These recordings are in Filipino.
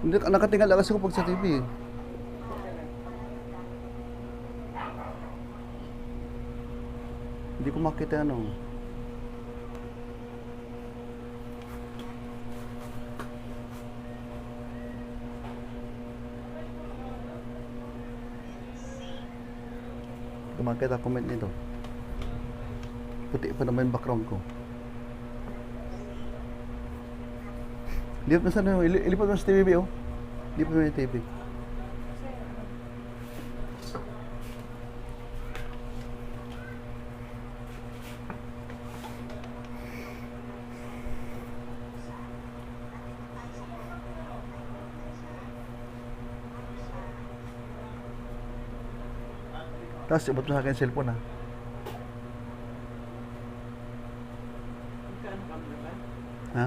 Hindi, nakatingala kasi ako pag sa TV. Hindi ko makita ano. Hindi ko makita comment nito. Puti pa naman yung background ko. Lipat mo sa ano, ilipat mo sa TV, oh. Lipat mo yung TV. Tapos, ibot mo sa akin yung cellphone, ha. Ha?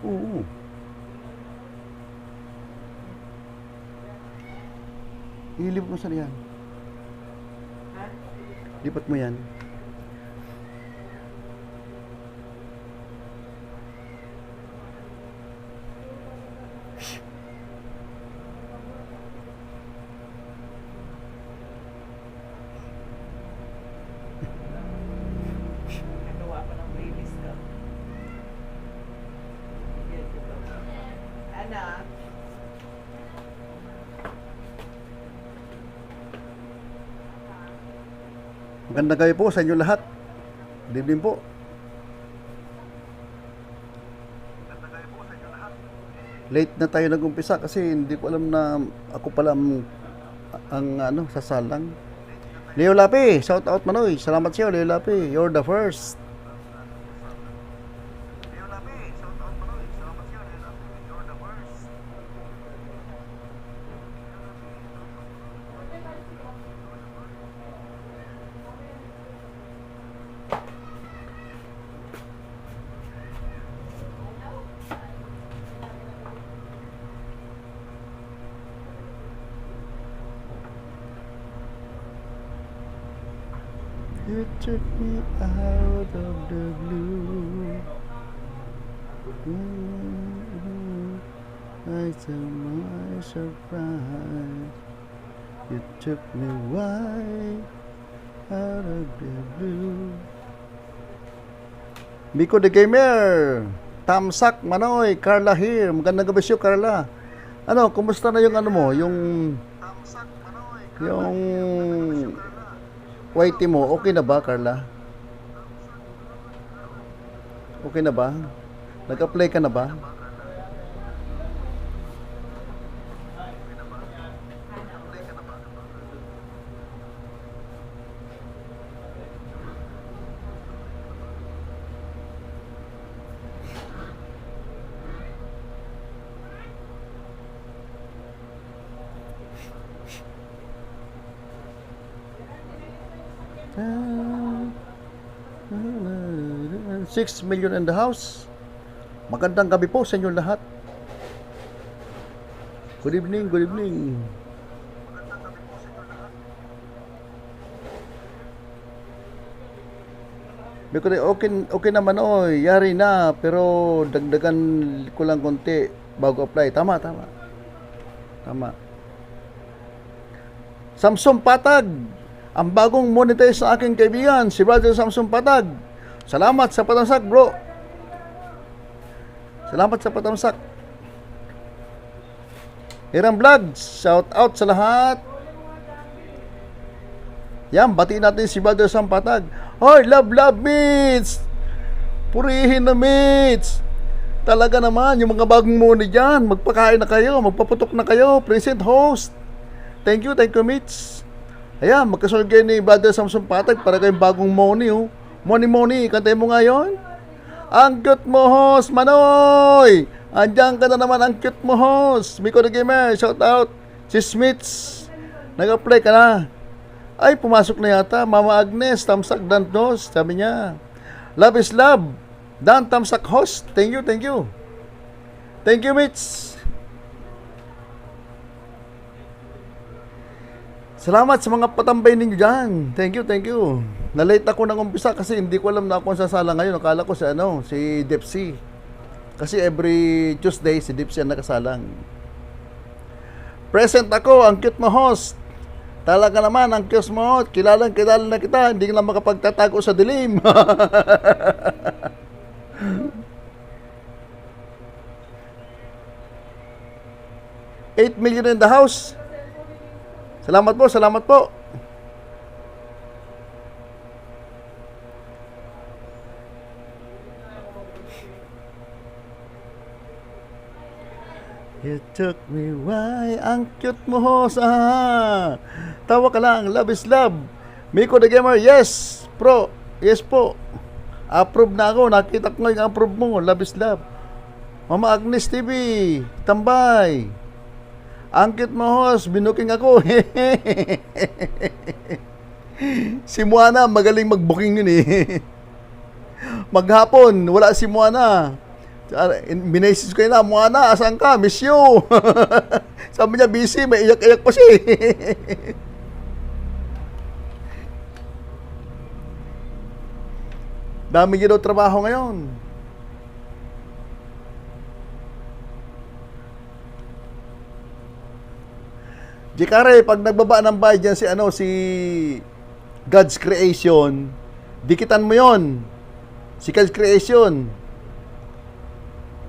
Oo. Ilipat mo sa yan. Lipat mo yan. Nagawa pa ng playlist ko. Yes, ito. Anak. Magandang gabi po sa inyo lahat. Good evening po. Late na tayo nag-umpisa kasi hindi ko alam na ako pala ang ano, sasalang. Leo Lapi, shout out Manoy. Salamat sa iyo, Leo Lapi. You're the first. You took me out of the blue. I to my surprise. You took me right out of the blue. Miko the Gamer, Tamsak Manoy, Carla here. Magandang gabi sa'yo, Carla. Ano, kumusta na yung ano mo, yung whitey mo, okay na ba, Carla? Okay na ba? Nag-apply ka na ba? $6 million in the house. Magandang gabi po sa inyo lahat. Good evening, good evening. Okay naman yari na, pero dagdagan ko lang konti bago apply. Tama. Samsung Patag, ang bagong monetize sa aking kaibigan, si Brother Samsung Patag. Salamat sa patamsak, bro. Salamat sa patamsak. Hiram Vlogs, shout out sa lahat. Yan, batiin natin si Brother Sam Patag. Hoy, love meets. Purihin na meets. Talaga naman, yung mga bagong money dyan, magpakain na kayo, magpaputok na kayo, present host. Thank you, meets. Ayan, magkasunod kayo ni Brother Samson Patag para kayong bagong money, oh. Money, kantay mo ngayon. Ang cute mo, host, Manoy. Andiyan ka na naman, ang cute mo, host. Miko the Gamer, shout out. Si Smiths, nag-apply ka na. Ay, pumasok na yata. Mama Agnes, Tamsak Dan host, sabi niya. Love is love. Dan Tamsak host. Thank you. Thank you, Mitch. Salamat sa mga patambay ninyo dyan. Thank you. Na-late ako nang umpisa kasi hindi ko alam na ako ang sasala ngayon. Akala ko si Depsy. Kasi every Tuesday, si Dips yan nakasalang. Present ako, ang cute mo host. Talaga naman, ang cute mo host. Kilala na kita, hindi ka na makapagtatago sa dilim. 8 million in the house. Salamat po, salamat po. You took me why, ang cute mo host. Tawa ka lang, love is love. Miko the Gamer, yes, pro, yes po. Approve na ako, nakita ko ngayon approve mo, love is love. Mama Agnes TV, tambay. Ang cute mo host, binuking ako. Si Moana, magaling mag-booking yun eh. Maghapon, wala si Moana. Minesis ko yun na, Moana, asan ka? Miss you. Sabi niya, busy, may iyak-iyak pa siya. Dami ginaw trabaho ngayon. Jikare, pag nagbaba ng bayad dyan si God's Creation, dikitan mo yon. Si God's Creation.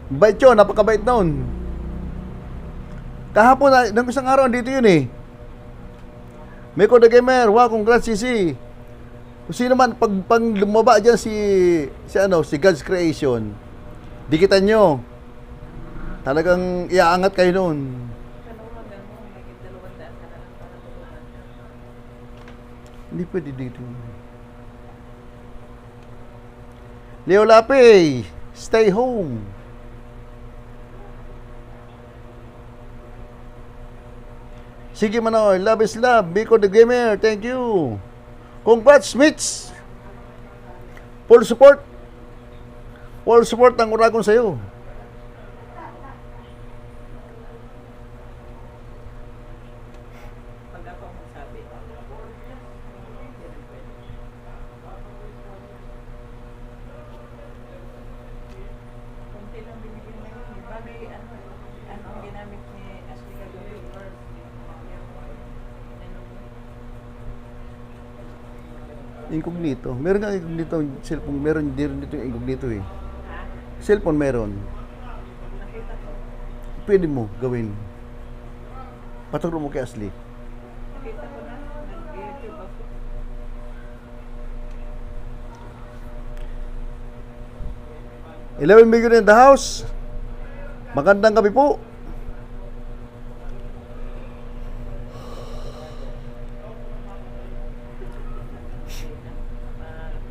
Bait yun, napakabait noon. Kahapon, nang isang araw, dito yun eh. Miko the Gamer, wow, congrats Sisi. Kung sino man, pag lumaba dyan si God's Creation, dikitan nyo. Talagang iaangat kayo noon. Hindi pwede dito. Leo Lape, stay home. Sige Manoy, love is love. Biko the Gamer, thank you. Congrats, Mitch. Full support. Full support ang uragon sa'yo. Pag ako magsabi, konti lang binigyan na yun. Bagay, ano ang ginamit ni Ashley Gagoy or Incognito. Meron nga incognito cellphone. Meron din dito yung incognito eh. ha? Cellphone meron. Nakita ko. Pwede mo gawin. Paturo mo kay Ashley. Nakita ko na. Nag-YouTube ako. $11 million in the house. Magandang gabi po.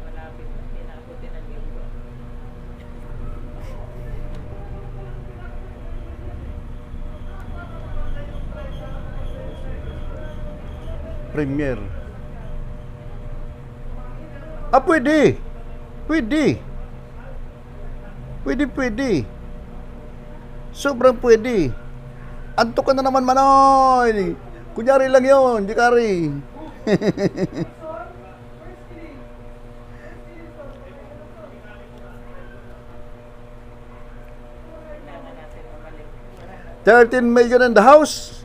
Malapit na. Pinabuti ng linggo. Premier. Pwede. Pwede. Pwede. Sobrang pwede. Antok ka na naman, Manoy. Kunyari lang yun, Jikari. Kailangan natin mamalik. 13 million in the house.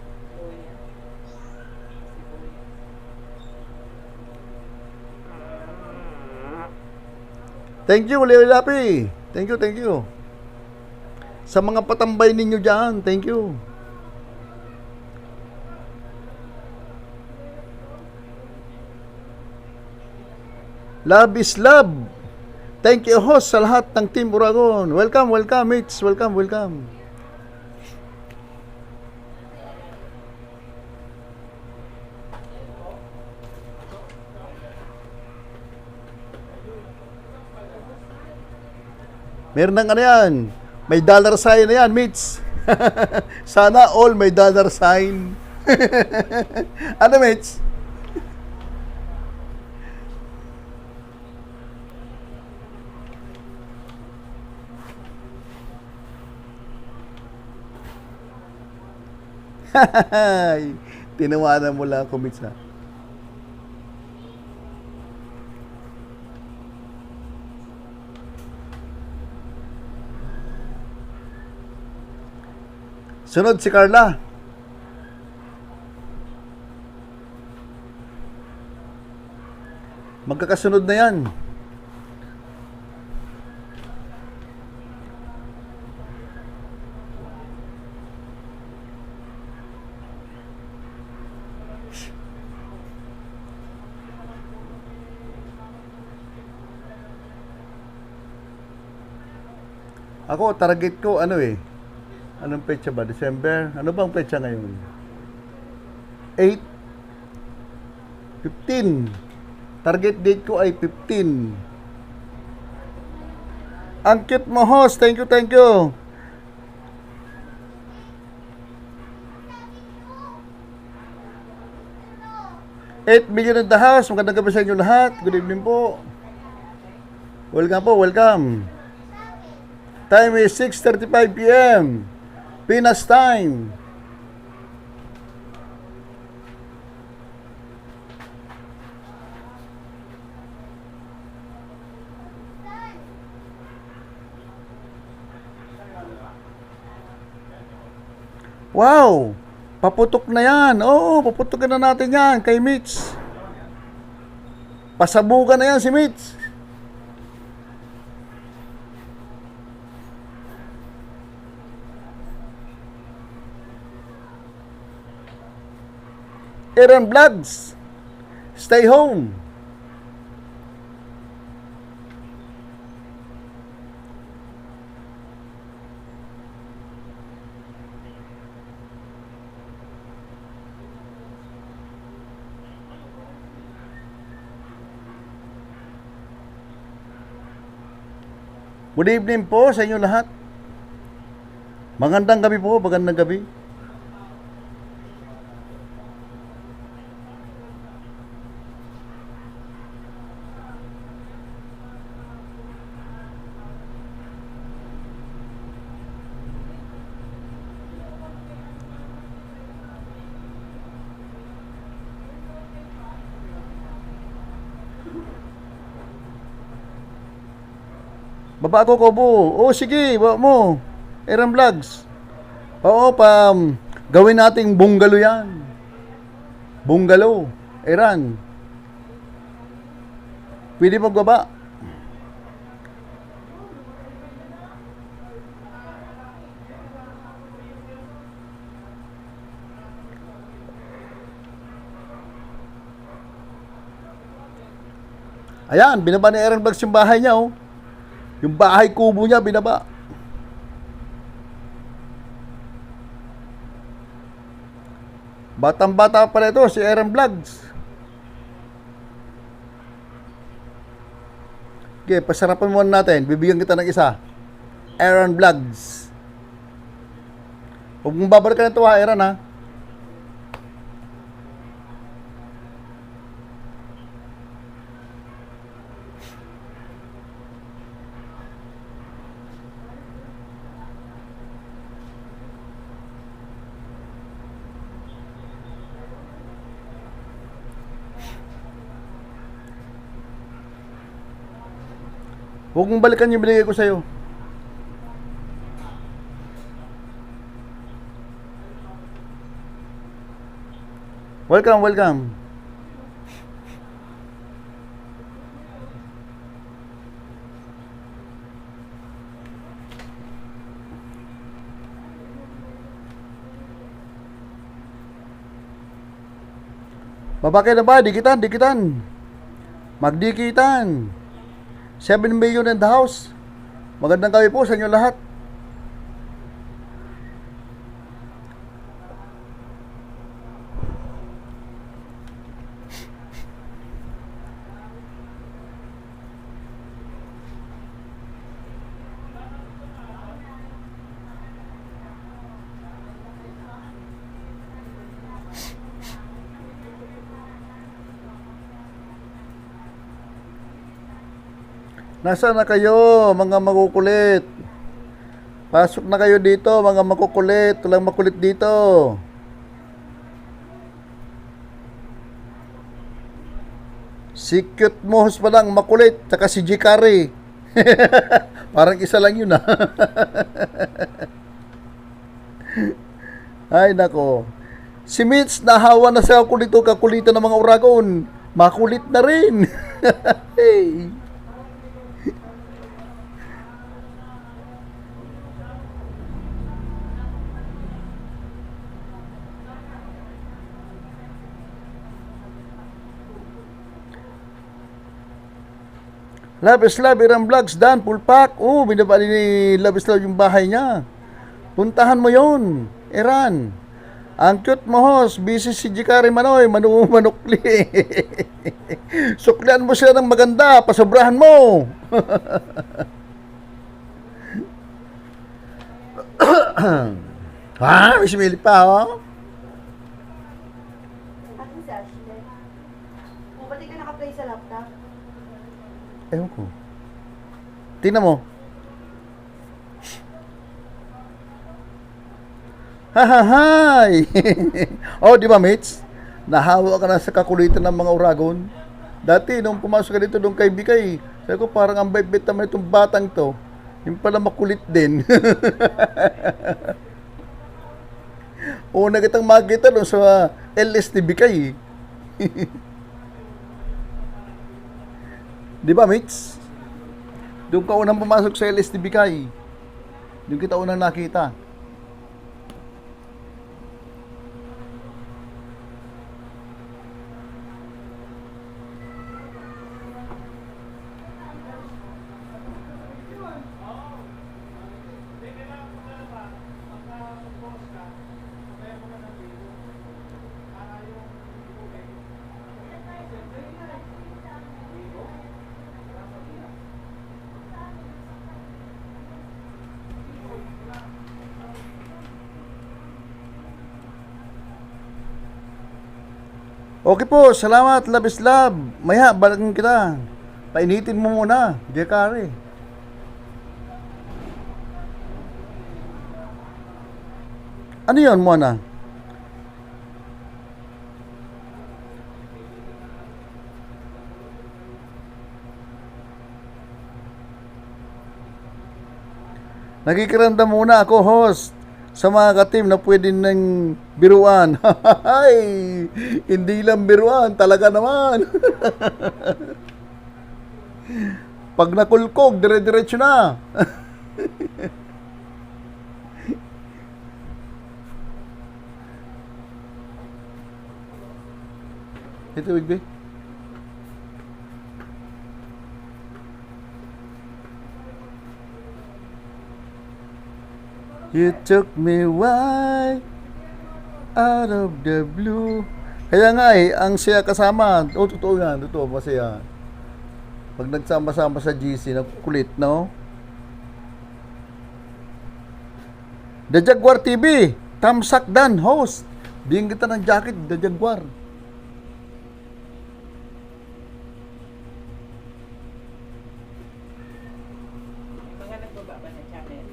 Thank you, Leo Lapi. Thank you. Sa mga patambay ninyo dyan, thank you. Love is love. Thank you, host, sa lahat ng Team Uragon. Welcome, mates. Welcome. Meron ng ano yan. May dollar sign na yan, mates. Sana all may dollar sign. Ano, mates? Tinawanan mo lang ako, mates, ha? Sunod si Carla. Magkakasunod na yan. Ako, target ko, ano eh. Anong petsa ba? December? Ano bang petsa ngayon? 8? 15. Target date ko ay 15. Ang cute mo, host. Thank you, thank you. $8 million in the house. Magandang gabi sa inyo lahat. Good evening po. Welcome po, welcome. Time is 6:35 p.m. Pinas time. Wow! Paputok na yan. Oo, paputokin na natin yan kay Mitch. Pasabugan na yan si Mitch. Aaron Vlogs, stay home. Good evening po sa inyo lahat. Magandang gabi po, magandang gabi. Baba ako, Kobo. O sige, baba mo. Aaron Vlogs. Oo, gawin nating bungalow yan. Bungalow. Aaron. Pwede magbaba. Ayan, binaba ni Aaron Vlogs yung bahay niya, oh. Yung bahay kubo niya, binaba. Batang-bata pa ito, si Aaron Vlogs. Okay, pasarapan muna natin. Bibigyan kita ng isa. Aaron Vlogs. Huwag mong babalikan ito ha, Aaron ha. Huwag mong balikan yung binigay ko sa'yo. Welcome, welcome. Babakay na ba? Dikitan, dikitan. Magdikitan. 7 million in the house. Magandang gabi po sa inyo lahat. Nasaan na kayo, mga makukulit? Pasok na kayo dito, mga makukulit. Walang makulit dito. Si Cute Mohos pa lang, makulit. Tsaka si Jikari. Parang isa lang yun, ha? Ay, nako. Si Mitch, nahawa na sa ako dito kakulitan ng mga uragon. Makulit na rin. Hey. Love is Love, Iram Vlogs, Dan, Pulpak. Oh, binabali ni Love is Love yung bahay niya. Puntahan mo yon, Iran. Ang cute mo, host. Busy si Jikari Manoy, manukli. Suklian mo siya ng maganda, pasobrahan mo. Ha? May simili pa, oh? Akin si Ashley. O, ba't di ka naka-play sa laptop? Ewan ko. Tingnan mo. Hahahay! Oh, di ba, mates? Nahawa ka na sa kakulitan ng mga uragon. Dati, nung pumasok ka dito doon kay Bikay, sabi ko, parang ang bait-bait naman itong batang to. Yung pala makulit din. Una kitang makita doon sa LS ni Bikay. Di ba, mates? Doon ka unang pumasok sa LS ni Bikay. Doon kita unang nakita. Okay po, salamat, Love is Love. Maya, balakin kita. Painitin mo muna, Jekari. Ano yun, Mona? Nakikiramdam muna ako, host, sa mga ka-team na pwede nang biruan. Ay, hindi lang biruan, talaga naman. Pag nakulkog, dire-diretso na. Ito, Wigby. You took me right out of the blue. Kaya nga ang siya kasama. Oh, totoo yan. Totoo, masaya. Pag nagsama-sama sa GC, nagkukulit, no? The Jaguar TV. Tamsak Dan, host. Bigyan kita ng jacket, The Jaguar. Mga nagbaba na channel.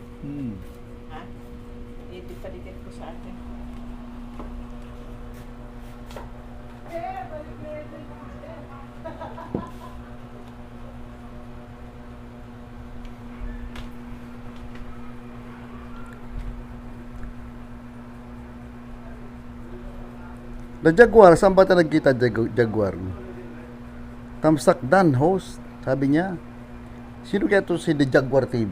Ha? Edit ko sa akin. The Jaguar, saan ba tayo nagkita, Jaguar? Tamsak Dan, host. Sabi niya. Sino kaya to si The Jaguar TV?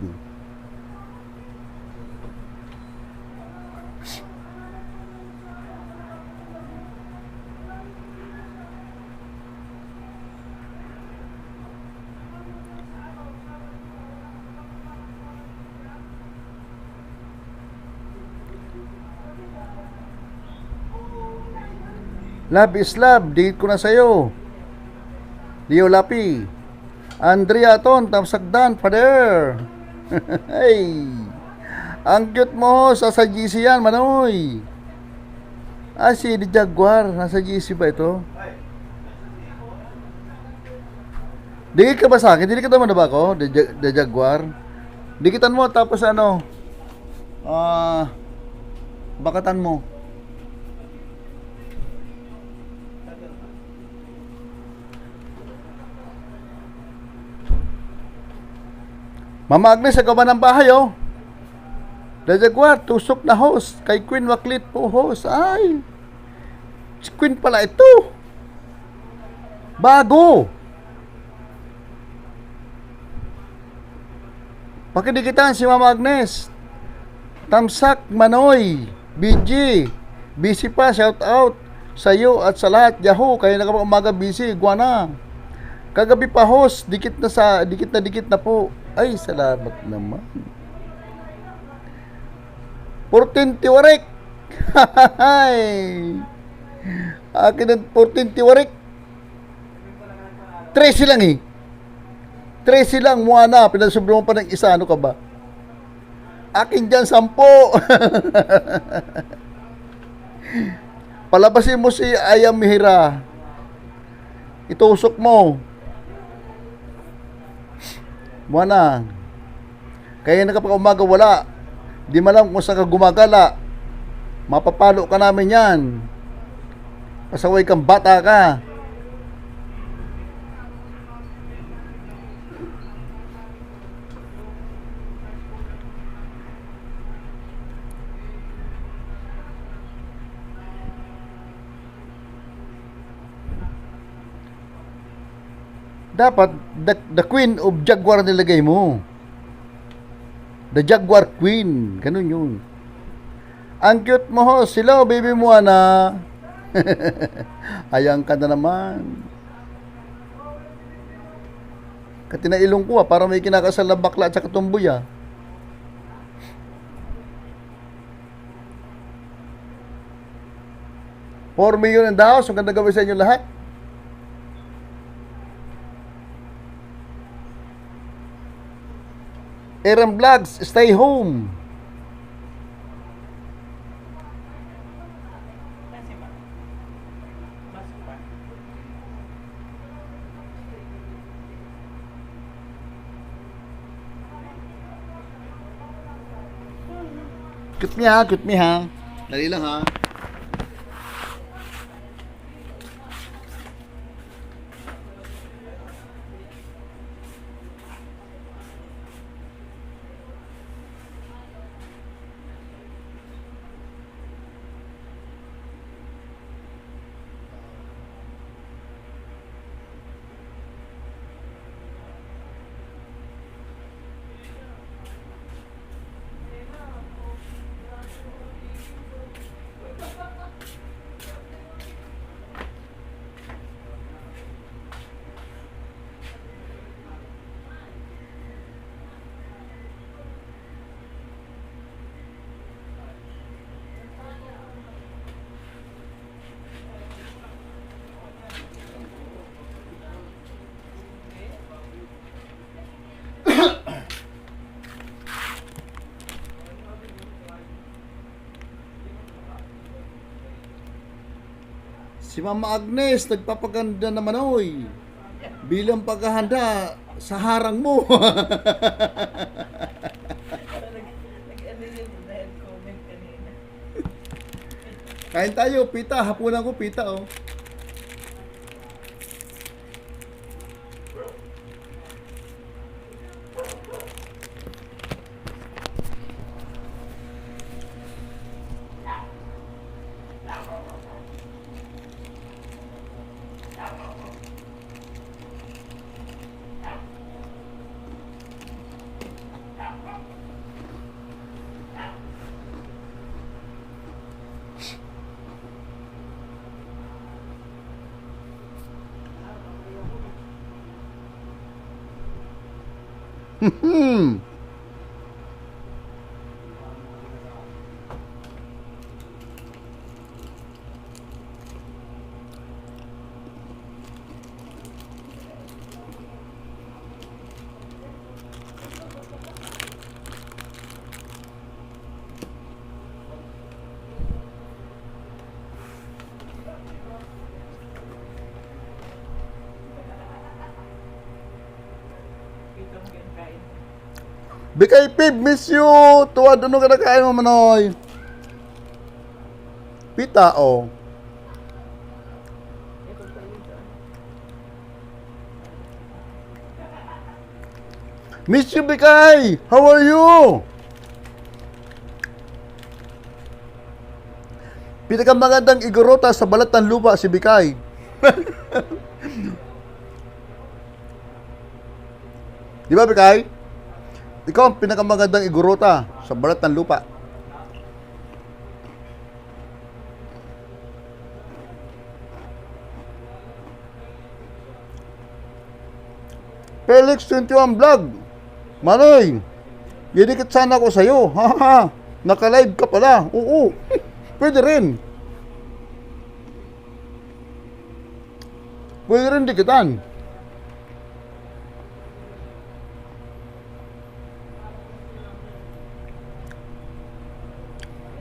Love is Love, date ko na sa'yo. Leo Lapi. Andrea Ton, Tamsakdan, Father. Hey. Ang cute mo, sa GC yan, Manoy. Ah, si The Jaguar, nasa GC ba ito? Dikit ka ba sa akin? Dikit naman na ba ako, The Jaguar? Dikitan mo, tapos ano, bakatan mo. Mama Agnes, ikaw ba ng bahay, oh? The Jaguar, tusok na host. Kay Queen Waklit po host. Ay, si Queen pala ito. Bago. Pakidikitan si Mama Agnes. Tamsak Manoy. BG. Busy pa, shout out sa iyo at sa lahat. Yahoo, kayo na kapag umaga busy. Guana. Kagabi pa host, dikit na po. Ay, salamat naman. 14 tiwarik. Hay. Akin ang 14 tiwarik. 13 lang eh. 13 lang, mukha na. Pinasubro mo pa ng isa, ano ka ba? Akin dyan, 10. Palabasin mo si Ayam Mihira. Itusok mo. Mukha na. Kaya na kapag umaga wala. Di malam kung saan ka gumagala. Mapapalo ka namin yan. Pasaway kang bata ka. Dapat the Queen of Jaguar nilagay mo. The Jaguar Queen. Ganun yun. Ang cute mo ho. Hello, baby mo na. Ayang ka na naman. Katinailong ko para may kinakasal na bakla at saka tumboy 4 million in the house. Ang ganda gawin sa inyo lahat. Aaron Vlogs, stay home. Kasi mas pa. Cute me ha. Dali lang ha. Si Mama Agnes, nagpapaganda naman oy. Bilang paghahanda sa harang mo. Nag-ano yun dahil comment kanina. Kain tayo, pita. Hapunan ko pita oh. Ito mo kain. Bikay Pib, miss you. Tuwad, ano ka nakain mo manoy? Pita oh. Ito pa ito. Miss you, Bikay. How are you? Pinakamagandang igorota sa balat ng lupa si Bikay. Di ba, Bikay? Ikaw ang pinakamagandang igorota sa balat ng lupa. Felix 21 Vlog. Manoy, didikit sana ko sa'yo. Haha, naka-live ka pala. Oo, pwede rin. Pwede rin dikitan.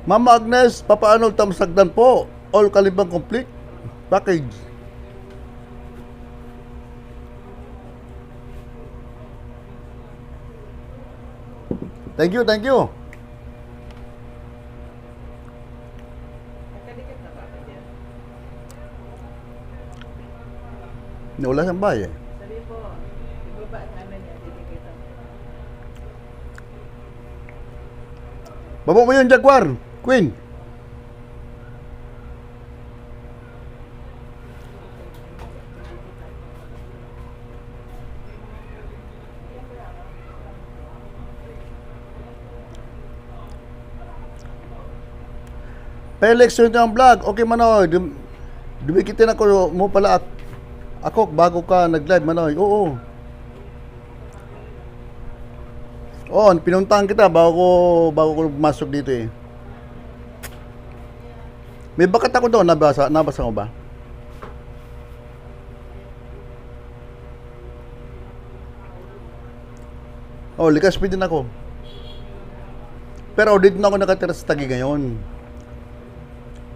Mama Agnes, papaano tamsagdan po? All kalibang complete package. Thank you, thank you. Nakadikit na ba ako dyan? Nawala siyang bahay eh. Sabi po, ibaba ang ano niya, didikitan. Baba mo yung Jaguar, Queen. Felix yun yung vlog. Okay, Manoy. Dumikitin ako mo pala ako bago ka nag-live, Manoy. Oo. Oo, pinuntahan kita bago ko masok dito eh. May bakat ako doon, nabasa mo ba? Oh, likas pa din ako. Pero dito na ako nakatira sa Taguig ngayon.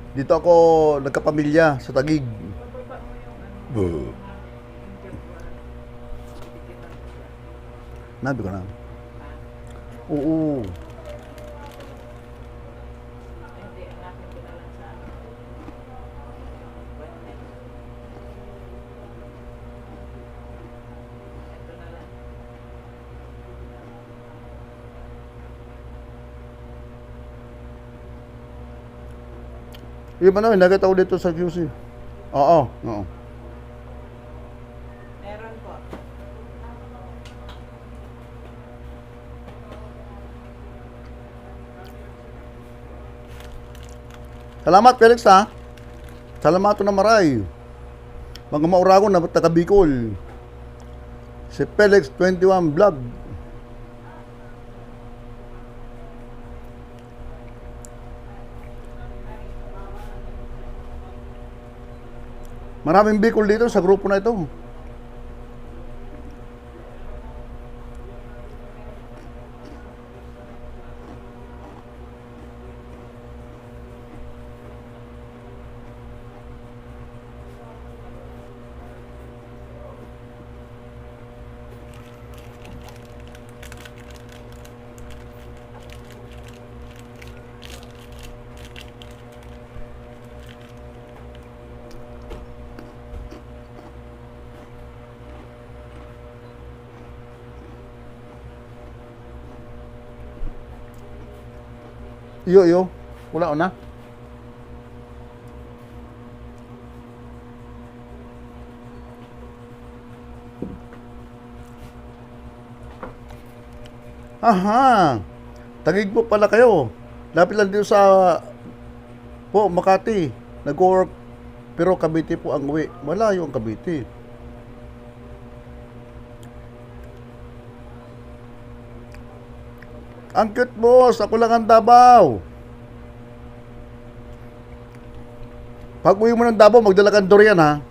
Dito ako nagkapamilya sa Taguig. Bababa mo yung ano, yung Jaguar. Didikitan mo siya. Nabi ko na. Oo. Hindi, ang akin pinalang sa ano. Wetness. Ito na lang. Yung Manoy, nakita ko dito sa QC. Oo. Meron po. Salamat, Felix, ha? Salamat na maray. Mga mauragon na taga Bicol. Si Felix 21 Vlog. Maraming Bicol dito sa grupo na ito. Iyo. Wala na. Aha. Taguig po pala kayo. Lapit lang dito sa Makati. Nag-work. Pero Cavite po ang uwi. Malayo ang Cavite. Ang cute, boss. Ako lang ang Davao. Pag uwi mo ng Davao, magdala kang durian, ha?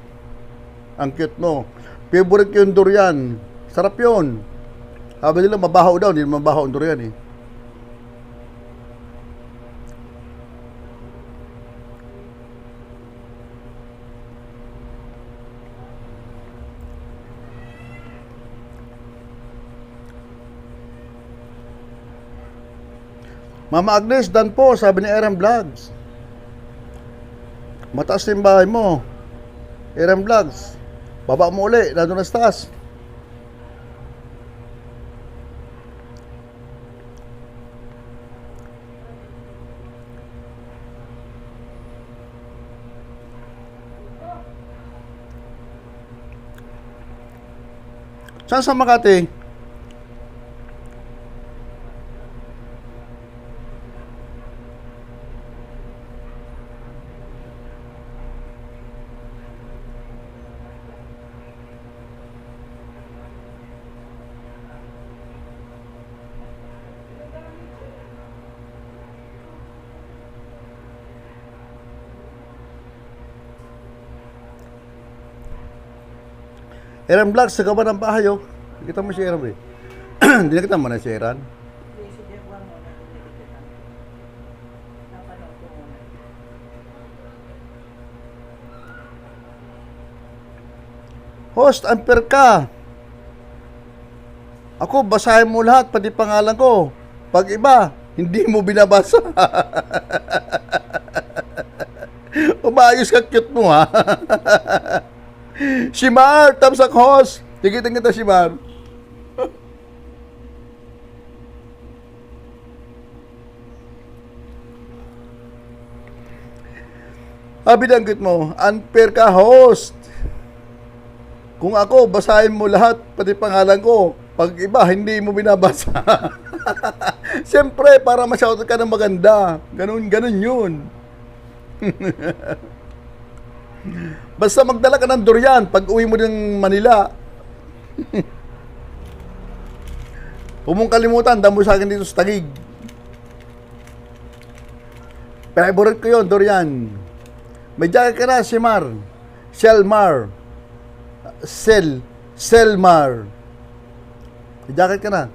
Ang cute mo. Favorite ko yung durian. Sarap yun. Sabi nila, mabaho daw. Hindi mabaho ang durian, eh. Mama Agnes, dan po, sabi ni RM Vlogs. Mataas yung bahay mo. RM Vlogs. Baba mo uli, nandun na sa taas. Saan sa Makati? Aaron Vlogs, sa kaban ng bahay, oh. Hindi kita mo si Aaron, eh. Hindi na kita mo na si Aaron. Hindi, si Jeff Wang muna. Hindi kita. Napanood ko muna. Host, unfair ka. Ako, basahin mo lahat, pati pangalan ko. Pag iba, hindi mo binabasa. Umayos ka, cute mo, ha? Shimar, thumbs up, host. Tigitin kita, Shimar. Binanggit mo, unfair ka, host. Kung ako, basahin mo lahat, pati pangalan ko. Pag iba, hindi mo binabasa. Siyempre, para ma-shoutout ka ng maganda. Ganun yun. Basta magdala ka ng durian pag uwi mo ng Manila. Huwag mong kalimutan, damo sa akin dito sa Taguig. Favorite ko yun, durian. May jacket ka na, Shimar. Selmar. May jacket ka na.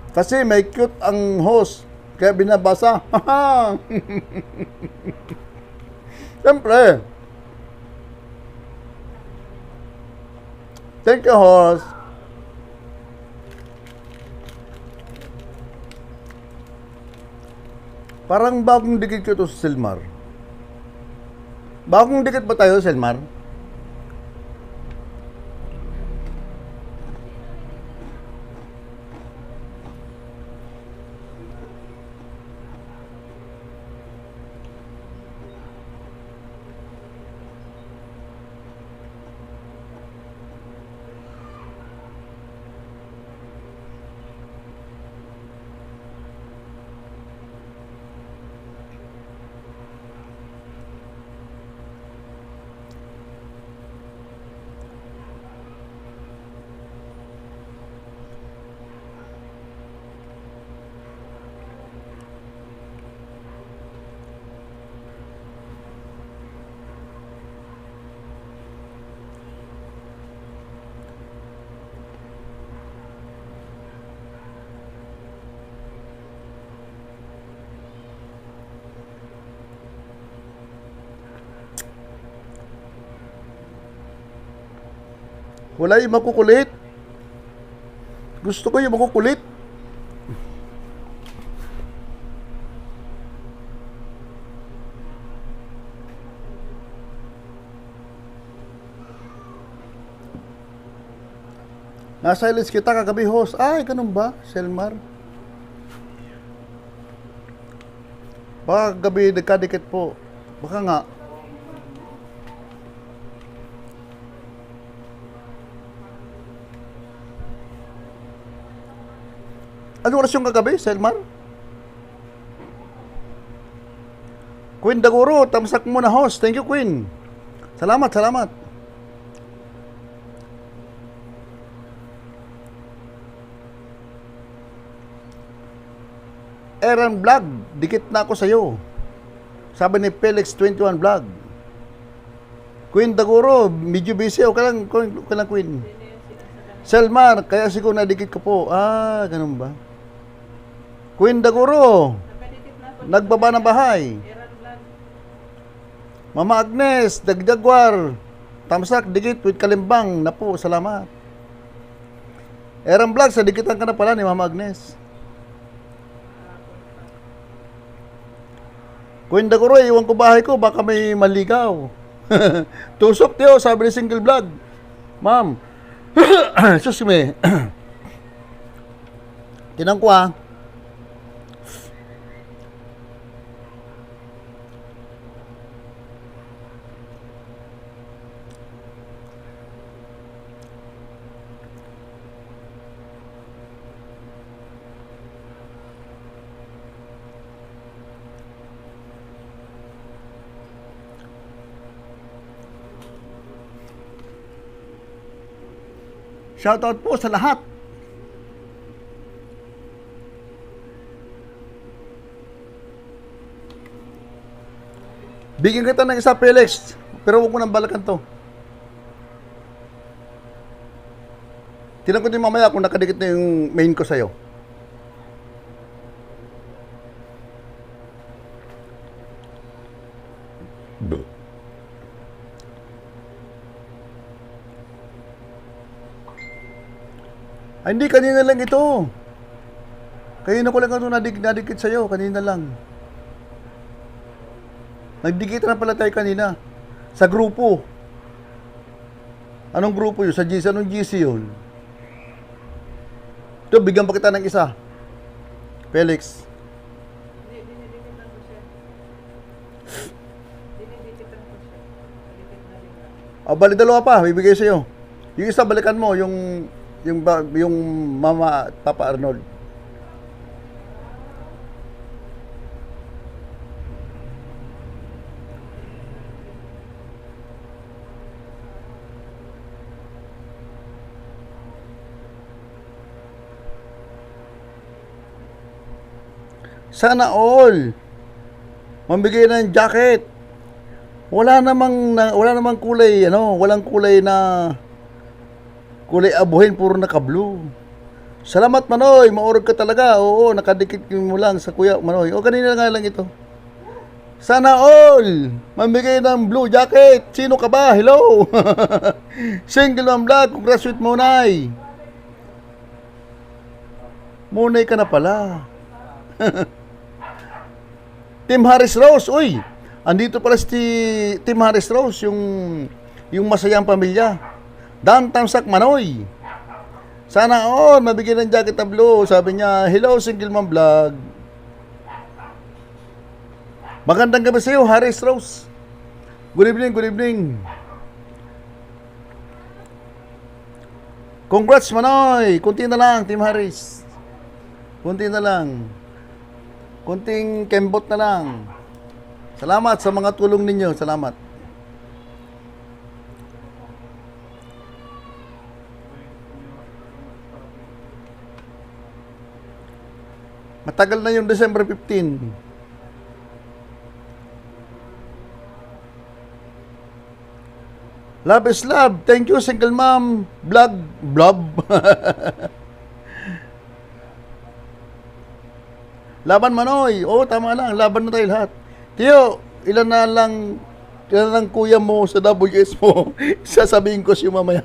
Kasi may cute ang host, kaya binabasa. Siyempre. Thank you, host. Parang bagong dikit ko ito sa Selmar. Bagong dikit ba tayo, Selmar? Wala yung makukulit. Gusto ko yung makukulit. Nasa-silence kita kagabi, host. Ay, ganun ba, Selmar? Baka gabi nagkadikit po. Baka nga. Ano oras yung kagabi, Selmar? Queen Daguro, tamsak mo na, host. Thank you, Queen. Salamat. Aaron Vlog, dikit na ako sa'yo. Sabi ni Felix 21 Vlog. Queen Daguro, medyo busy. Okay lang, Queen. Selmar, kaya siguro nadikit ko po. Ah, ganun ba? Queen Daguro, nagbaba ng bahay. Mama Agnes, Dagdagwar, tamsak, dikit with kalimbang. Na po, salamat. Aaron Vlog, sa dikitan ka na pala ni Mama Agnes. Queen Daguro, iwan ko bahay ko, baka may maligaw. Tusok tiyo, sabi ni Single Vlog. Ma'am, excuse me. Tinang ko, Shoutout po sa lahat. Bigyan kita ng isa, Felix. Pero huwag mo nang balakan to. Tinan ko din mamaya kung nakadikit na yung main ko sa'yo. Ay, hindi, kanina lang ito. Kanina ko lang ito nadikit sa'yo. Kanina lang. Nagdikit na pala tayo kanina. Sa grupo. Anong grupo yun? Sa GC? Anong GC yun? Ito, bigyan pa kita ng isa. Felix. Dinidikitan ko siya. Dinidikitan ko siya. Dikit na rin. Bali dalawa pa, bibigay sa'yo. Yung isa, balikan mo, yung Mama at Papa Arnold. Sana all mambigay ng jacket. Wala namang kulay, walang kulay na kulay abuhin, puro naka-blue. Salamat, Manoy, maorog ka talaga. Oo, nakadikit mo lang sa Kuya Manoy. O, kanina nga lang ito. Sana all mambigay ng blue jacket. Sino ka ba? Hello. Single Mom Vlog, congrats with Monay. Monay ka na pala. Team Harris Rose, uy, andito pala si Team Harris Rose, yung masayang pamilya. Dan Tamsak Manoy. Sana mabigyan ng jacket na blue. Sabi niya, hello Single Mom Vlog. Magandang gabi sa iyo, Harris Rose. Good evening, good evening. Congrats, Manoy. Kunti na lang, Team Harris. Kunti na lang. Kunting kembot na lang. Salamat sa mga tulong ninyo. Salamat. Matagal na yung December 15. Love is love. Thank you, Single Mom. Blob. Laban, Manoy. Oo, tama lang. Laban na tayo lahat. Tiyo, ilan lang kuya mo sa WS mo? Sasabihin ko siya mamaya.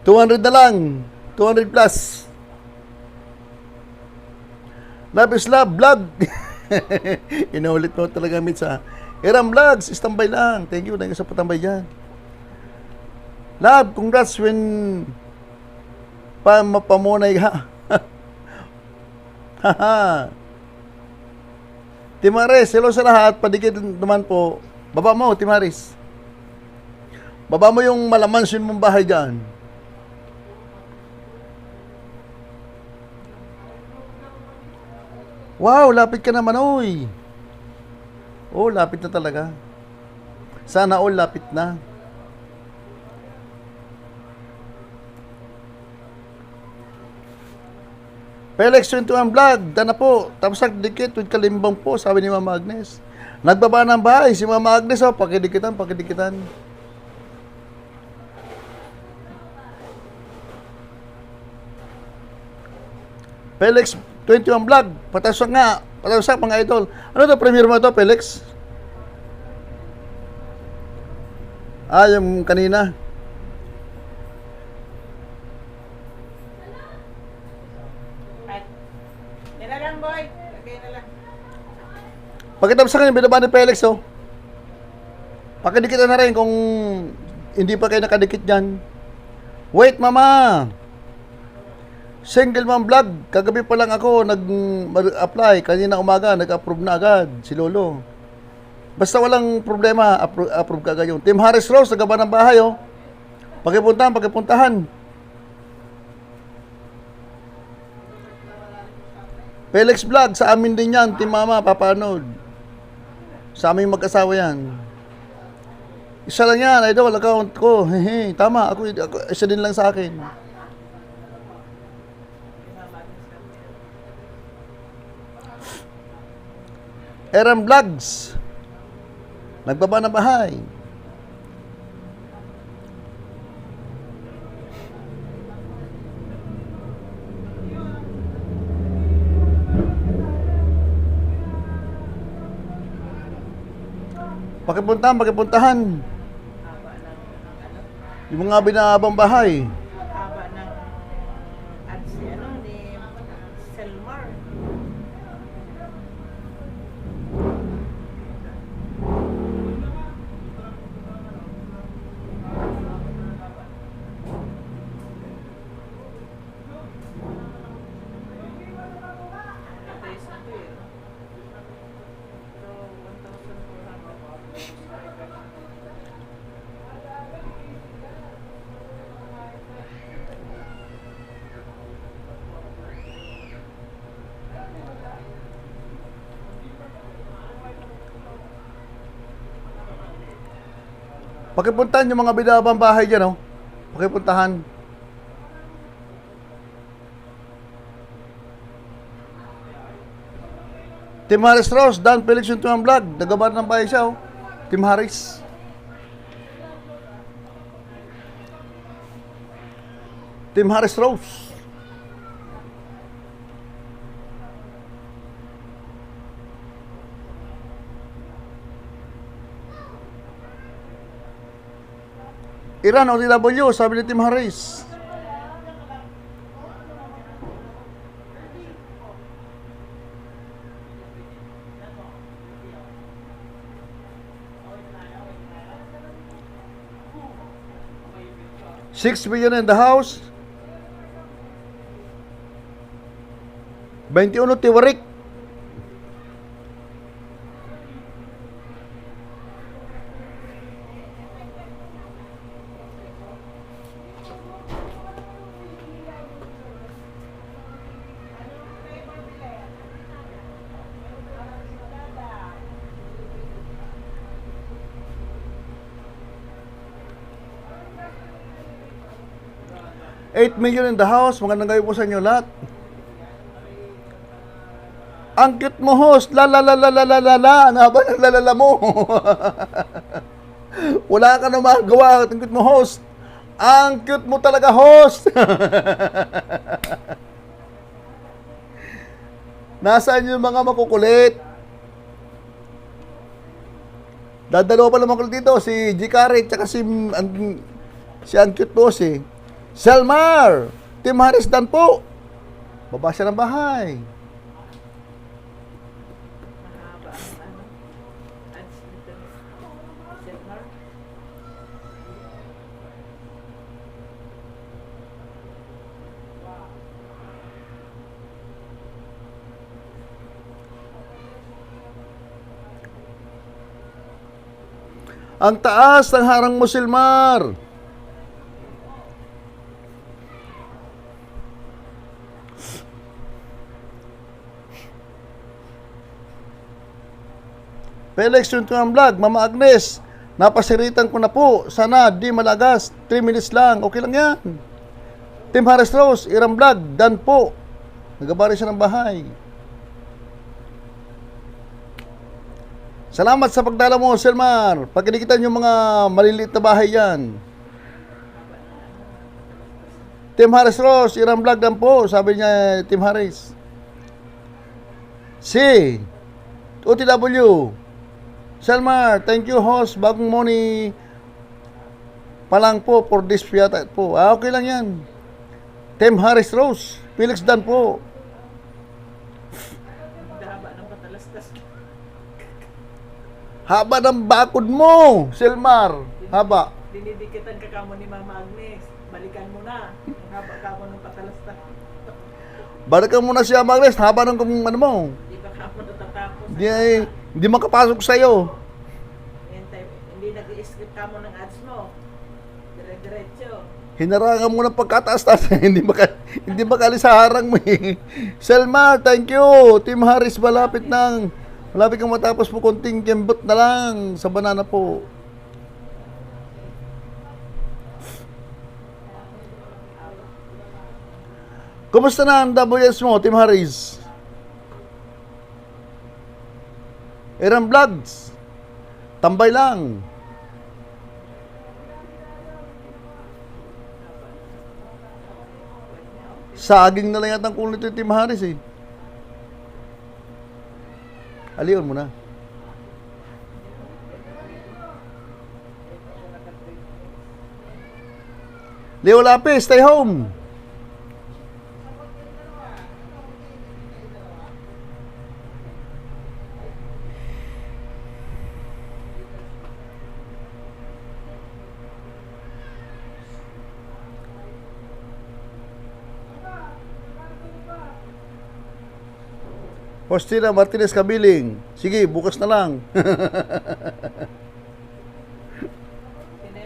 200 na lang. 200 plus. Love is love, vlog. Inulit mo talaga, Mitz, ha? Iram Vlogs, standby lang. Thank you sa patambay dyan. Love, congrats when pamunay ha. Haha. Timares, hello sa lahat. Padikit naman po. Baba mo, Timares. Baba mo yung malamansyon mong bahay dyan. Wow, lapit ka naman, oy. Oh, lapit na talaga. Sana all lapit na. Felix 21 Vlog, dana po. Tapos nagdikit with kalimbang po, sabi ni Mama Agnes. Nagbaba ng bahay si Mama Agnes, oh, pakidikitan. Felix 21 Vlog, patasak mga idol. Ano to, premiere mo to, Felix? Yung kanina. Yan na lang, boy. Okay na lang. Pagkatapos sa kanya, binaba ni Felix, oh. Pakidikit na rin kung hindi pa kayo nakadikit dyan. Wait, Mama. Single Mom Vlog, kagabi pa lang ako nag-apply, kanina umaga, nag-approve na agad si Lolo. Basta walang problema, approve ka agad yun. Team Harris Rose, nagaba ng bahay, oh. Pakipuntahan. Felix Vlog, sa amin din yan, Team Mama, Papa Arnold. Sa aming mag-asawa yan. Isa lang yan, idol, account ko. Hehe, tama, ako, isa din lang sa akin. Eram Vlogs. Nagbaba na bahay. Pakipuntahan, pakipuntahan. Haba ng ano, Yung mga binaabang bahay. haba ng ads ni ano ni Selmar. Ito is ito eh. So, 1,400 subscribers. Pakipuntahan yung mga binaabang bahay dyan, oh. Pakipuntahan. Tim Harris Rose, Dan Felix yung tumang vlog. Nagabar ng bahay siya, oh. Tim Harris. Tim Harris Rose. Iran OTW, sabi ni Tim Harris. $6 million in the house. 21 Tiwarik. $8 million in the house. Magandang gabi po sa inyo lahat. Ang cute mo, host. La la la la la la la la. Ano ba ng lalala mo? Wala ka na magawa. Ang cute mo, host. Ang cute mo talaga, host. Nasaan yung mga makukulit? Dadalawa pa naman kulit dito. Si G. Carrey, tsaka si ang cute boss eh. Selmar! Tim Harris Dan po. Baba siya ng bahay. Mahaba ang ano, ads nito ni Selmar. Ang taas ng harang mo, Selmar. Felix yung tumang vlog, Mama Agnes. Napasiritan ko na po. Sana di malagas. 3 minutes lang. Okay lang yan. Tim Harris Rose, Iram Vlog, Dan po. Nagabari siya ng bahay. Salamat sa pagdala mo, Selmar. Pagkinikitan yung mga maliliit na bahay yan. Tim Harris Rose, Iram Vlog, Dan po. Sabi niya, Tim Harris. Si OTW. Selmar, thank you, host. Bagong money pa lang po for this yata po. Okay lang yan. Tim Harris Rose, Felix Dan po. Haba ng patalastas. Haba ng bakod mo, Selmar. Haba. Dinidikitan ka kamo ni Mama Agnes. Balikan mo na. Ang haba kamo ng patalastas. Balikan mo na siya, Magnes. Haba ng ano mo. Di ba kamo natatapos? Hindi makapasok sa'yo. Hindi nag-i-skip kamo ng ads mo. Dire-diretso. Hinarangan mo ng pagkataas-taas. hindi makalis sa harang mo eh. Selmar, thank you. Tim Harris, malapit kang matapos po, konting kembot na lang sa banana po. Kumusta na ang WS mo, Tim Harris? Aaron Vlogs. Tambay lang. Saging na lang yata ang kulit yung Tim Harris eh. Aliyon mo na. Leo Lapis, stay home. Postina Martinez Kabiling. Sige, bukas na lang. Sino?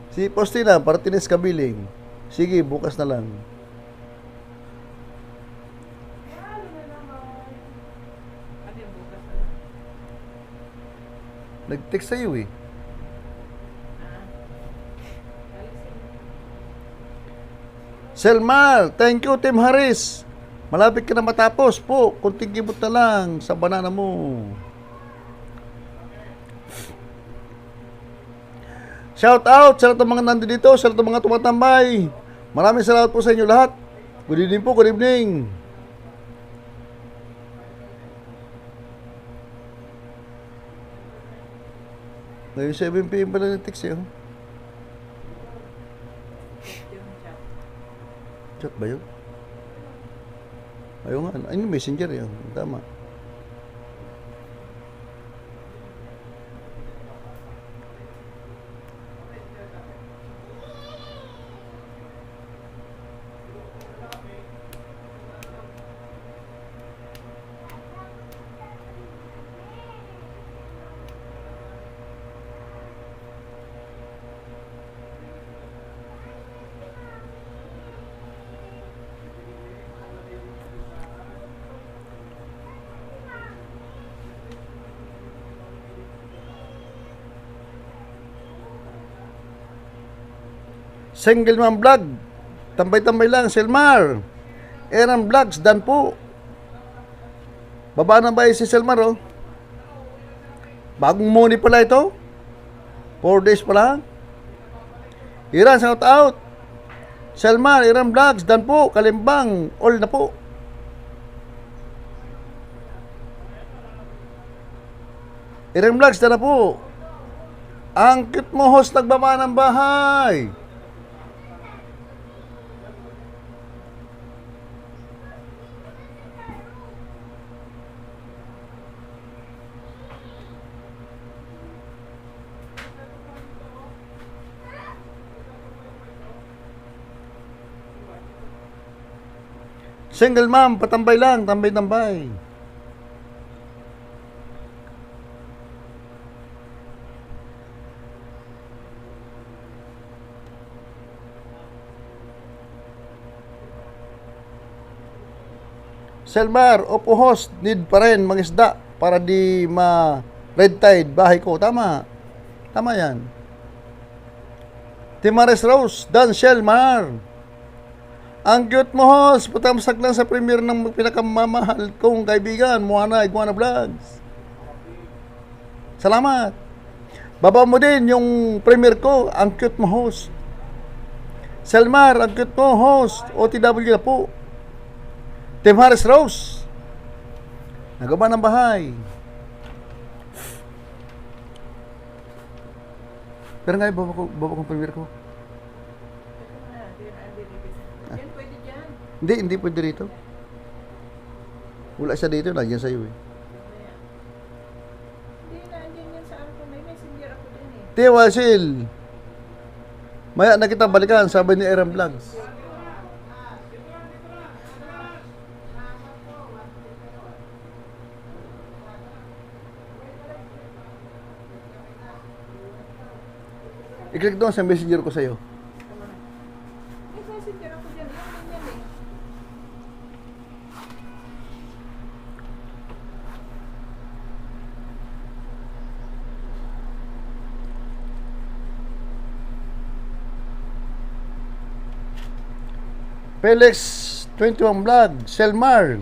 Si Postina Martinez Kabiling. Sige, bukas na lang. Ano yung bukas na lang? Nag-text sa'yo eh. Alisin. Selmar, thank you Tim Harris. Malapit ka na matapos po. Kunting kibot na lang sa banana mo. Shout out sa lahat ng mga nandito, sa lahat ng mga tumatambay. Maraming salamat po sa inyo lahat. Good evening po, good evening. Ngayon 7 PM pala ng text eh. Oh. Yung chat. Chat ba yun? Ayaw nga. Ayun, messenger yun. Tama. Single man vlog. Tambay-tambay lang, Selmar. Aaron Vlogs, dan po. Baba na ba si Selmar, oh? Bagong money pala ito. 4 days pa lang. Iran, shout out. Selmar, Aaron Vlogs, dan po. Kalimbang, all na po. Aaron Vlogs, dan na po. Ang cute mo, host, nagbaba ng bahay. Single mom, patambay lang, tambay-tambay. Selmar, opo host, need pa rin mangisda para di ma red tide bahay ko. Tama. Tama yan. Timares Rose, Dan Selmar. Ang cute mo, host. Putamsak lang sa premiere ng pinakamamahal kong kaibigan, Moana Iguana Vlogs. Salamat. Baba mo din yung premiere ko. Ang cute mo, host. Selmar, ang cute mo, host. OTW na po. Tim Harris Rose. Nagaba ng bahay. Pero nga, baba kong premiere ko. Yan, pwede dyan. Hindi pwede rito. Wala siya dito, nandiyan sa'yo eh. Hindi na, andyan yan sa ako. May messenger ako dyan eh. Tia Wasil. Maya na kita balikan, sabi ni Aaron Vlogs. I-click doon sa messenger ko sa'yo. May messenger ako dyan. Yan, yan eh. Felix 21 vlog. Selmar.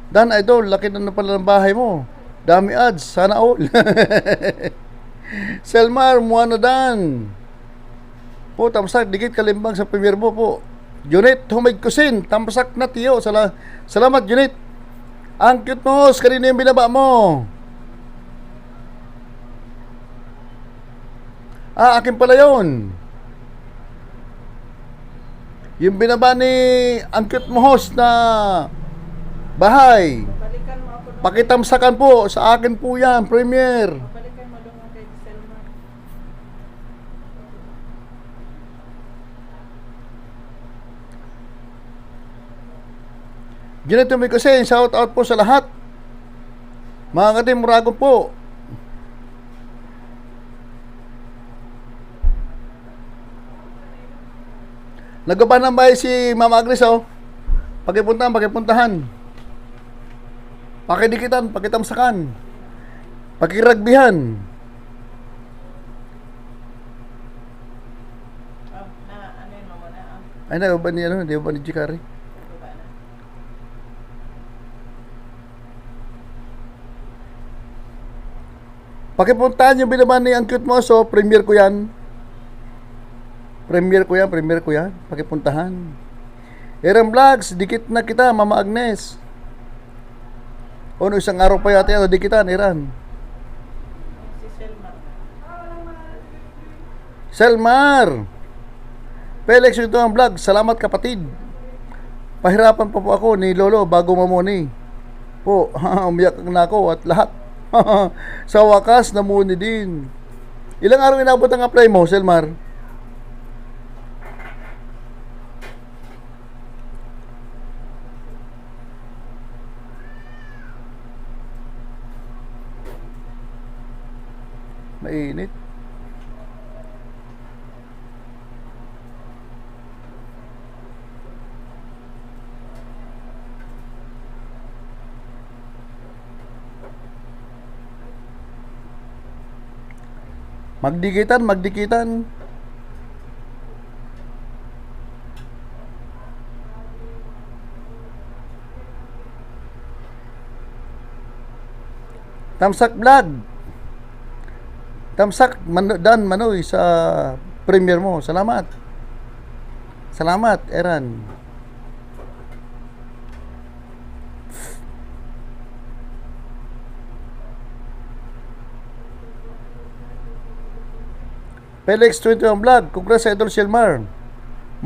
Dan Idol, laki na pala ng bahay mo. Dami ads, sana all. Selmar, Muana Dan. Po, tamsak, dikit kalimbang sa premier mo po. Junit, humig kusin, tamsak na tiyo. Salamat, Junit. Ang cute mo, kanina yung binaba mo. Akin pala yun. Yung binaba ni ang cute mo host na bahay. Balikan mo ako doon. Pakitamsakan po, sa akin po yan, premier. Balikan mo doon kay Selma. Ganito may kasi, shout out po sa lahat. Mga katim, murago po. Nagaba ng bahay si Mama Agnes, oh. Pakipuntahan. Pakidikitan, pakitamsakan. Pakiragbihan. Ano yun mo na? Ay, na ba ni, di ba ni Jikari? Baba na. Pakipuntahan yung binaba ni ang cute mo, so premier ko yan. Premier ko yan. Pakipuntahan. Aaron Vlogs, dikit na kita, Mama Agnes. O, no, isang araw pa yata yan, dikitan, Aaron. Si Selma. Selmar! Felix, ito ang vlog. Salamat, kapatid. Pahirapan pa po ako ni Lolo bago mamuni. Po, umiyak na ako at lahat. Sa wakas, namuni din. Ilang araw inabot ang apply mo, Selmar? Mainit. Magdikitan. Tamsak vlog. Tamsak Dan Manoy sa premier mo. Salamat, Eran. Felix 21 vlog. Congrats sa Idol Selmar.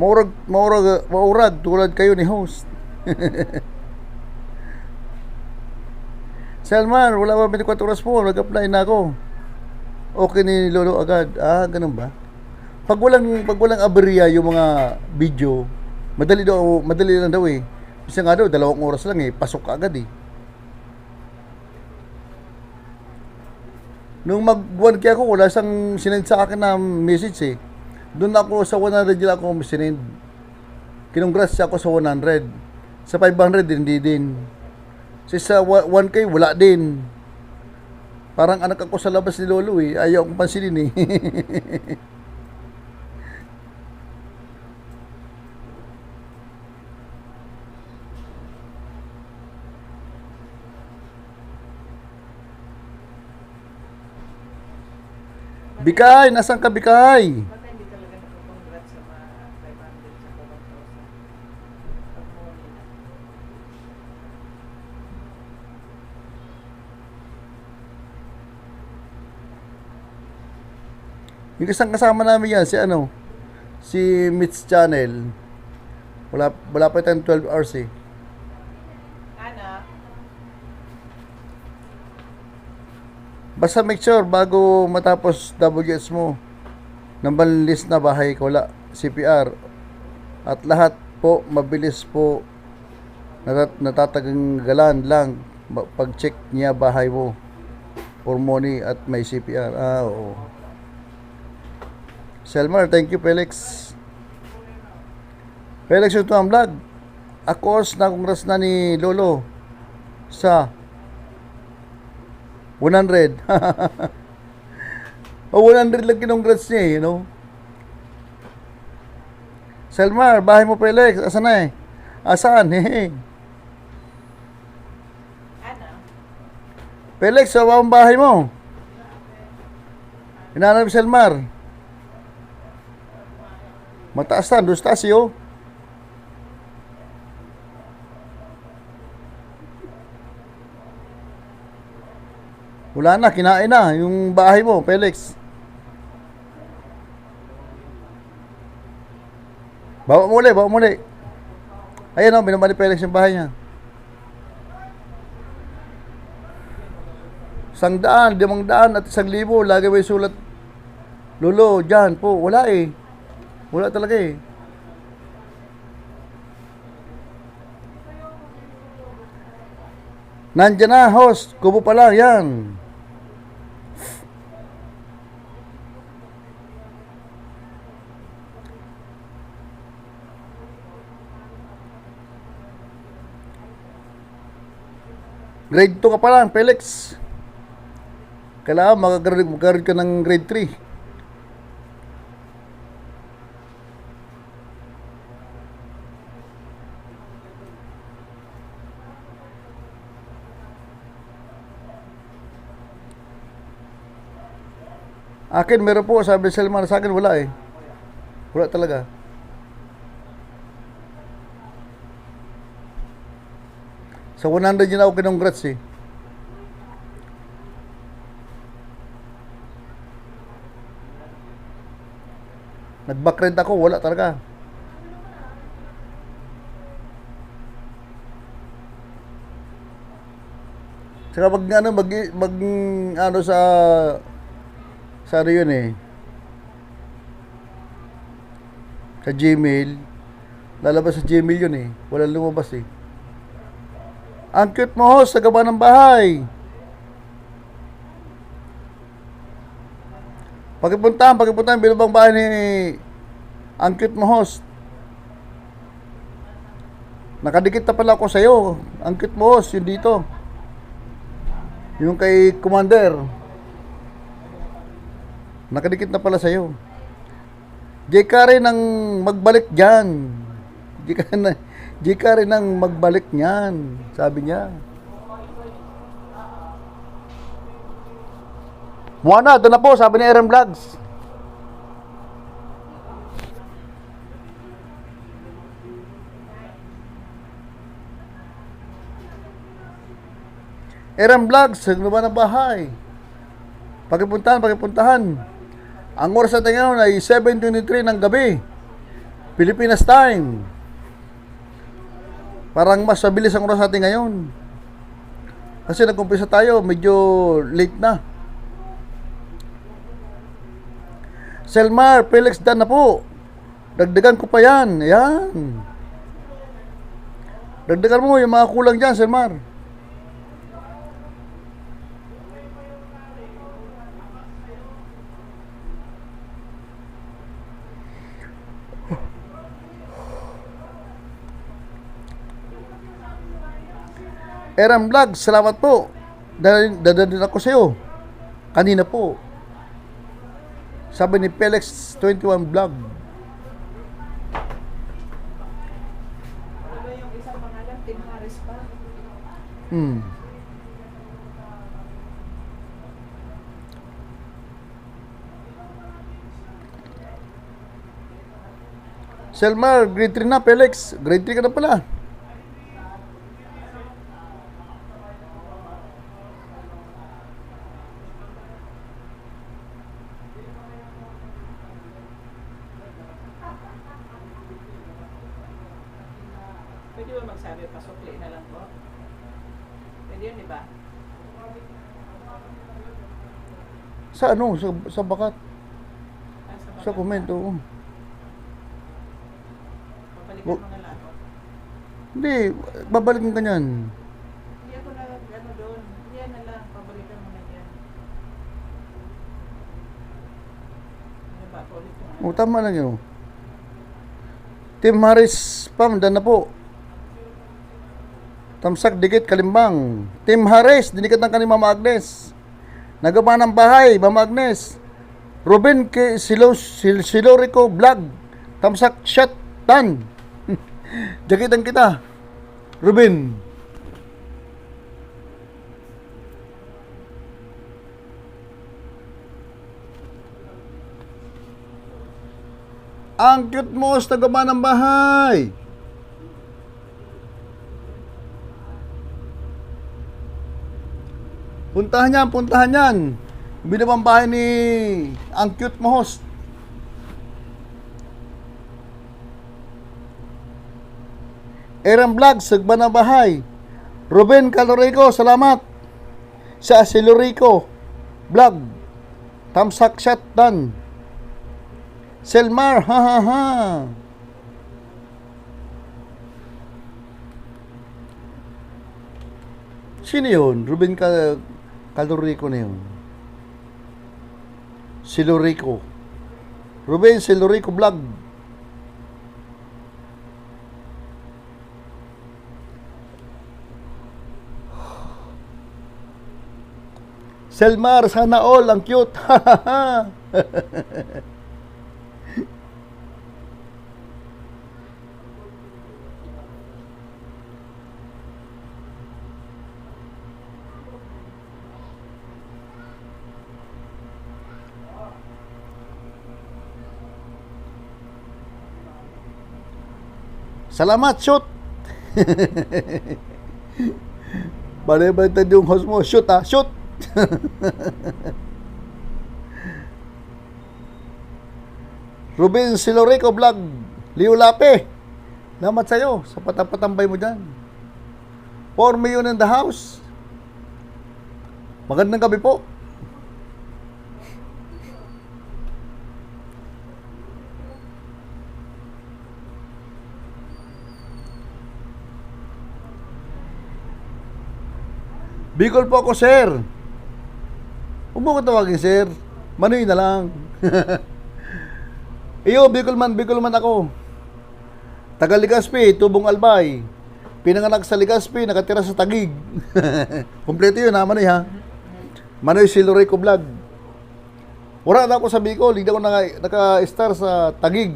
Maurag tulad kayo ni host. Selmar, wala pa 24 oras po. Nag-apply na ako. Okay ni Lolo agad. Ganun ba? Pag walang aberya yung mga video, madali lang daw eh. Kasi nga daw, 2 oras lang eh. Pasok ka agad eh. Nung mag-1K ako, wala siyang sinend sa akin na message eh. Doon ako sa 100 lang ako sinend. Kinongrats siya ako sa 100. Sa 500, hindi din. Sa 1K, wala din. Parang anak ako sa labas ni Lolo eh. Ayaw akong pansinin eh. Bikay! Nasaan ka, Bikay? Baka hindi talaga nagko-congrats sa mga 500 sa 1,000. Pag mo nila. Yung kasama namin yan, si Mitch Channel. Wala pa tayong 12 hours eh. Anak, Basta make sure bago matapos WS mo, nambalis na bahay ko, wala CPR. At lahat po, mabilis po, natataganggalan lang pag-check niya bahay mo. For money at may CPR. Oo. Selmar, thank you, Felix. Felix, ito ang vlog. Akos na congrats na ni Lolo sa 100. O 100 lang kinongrats niya eh, Selmar, bahay mo, Felix. Asa na eh? Asaan? Hehe. Ano? Felix, sa bawang bahay mo. Hinahanap si Selmar. Mataas na, doon sa taas yun. Wala na, kinain na yung bahay mo, Felix. Bawa mo ulit, bawa mo ulit. Ayan o, binaba ni Felix yung bahay niya. 100, 500 at 1,000. Lagi may sulat. Lolo, dyan po. Wala eh. Wala talaga eh. Nandyan na, host. Kubo pa lang, yan. Grade 2 ka pa lang, Felix. Kailangan mag-grade ka ng grade 3. Akin, meron po, sabi ni Selmar. Sa akin, wala eh. Wala talaga. Sa 100 yun ako kinongrats eh. Nag-backrent ako, wala talaga. Saka mag ano sa ano yun eh. Sa Gmail. Lalabas sa Gmail yun eh. Walang lumabas eh. Ang cute mo, host, sa gaba ng bahay. Pakipuntahan, bilabang bahay ni ang cute mo, host. Nakadikit na pala ako sa'yo. Ang cute mo, host, yun dito. Yung kay Commander. Nakadikit na pala sa'yo. JK rin ang magbalik dyan. JK rin ang magbalik niyan. Sabi niya. Buwana, doon na po, sabi ni RM Vlogs. RM Vlogs, ano ba ng bahay? Pakipuntahan. Ang oras natin ngayon ay 7:23 ng gabi. Pilipinas time. Parang mas mabilis ang oras natin ngayon. Kasi nag-umpisa tayo, medyo late na. Selmar, Felix Dan na po. Dagdagan ko pa yan. Ayan. Dagdagan mo yung mga kulang dyan, Selmar. Eram Vlog, salamat po. Dadalhin ako sa iyo. Kanina po. Sabi ni Felix 21 Vlog. Ano yung isang pangalan? Tim Harris pa. Selmar, grade 3 na, Felix. Grade 3 ka na pala. Pwede ba magsabi, pasukli na lang po? Pwede yun, di ba? Sa ano? Sa bakat. Sa Baba. comment, oo. Babalikan mo na lang ako. Hindi, babalikin ka niyan. Hindi ako na, ano doon. Yan na lang, pabalikan mo na yan. Ano ba, ulit yung ano? O, tama lang yun. Tim Harris, Pam, dan na po. Tamsak, dikit, kalimbang. Tim Harris, dinikat ng kanina Mama Agnes. Nagawa ng bahay, Mama Agnes. Ruben Silorico Vlog. Tamsak, shot, tan. Jakitan kita. Ruben. Ang cute mo sa tagaba ng bahay. Puntahan yan. Binabang bahay ni ang cute mo host. Aaron Vlog, sagba na bahay. Ruben Calorico, salamat. Sa Silurico Vlog. Tamsak shot done. Selmar, ha ha ha. Sino yun? Ruben Calorico na yun. Silurico. Ruben Silurico Vlog. Selmar, sana all, ang cute. Salamat, shoot. Balik-balik yung host mo, shoot ha, shoot. Ruben Silorico Vlog, Leo Lape, salamat sa'yo sa patapatambay mo dyan. 4 million in the house. Magandang gabi po. Bicol po ako, sir. Huwag mo ko tawagin, sir. Manoy na lang. Iyo, Bicol man ako. Taga Legazpi, Tubong Albay. Pinanganak sa Legazpi, nakatira sa Taguig. Kompleto yun ha, Manoy ha. Manoy Silorico Vlog. Wala na ako sa Bicol, hindi ako naka-star sa Taguig.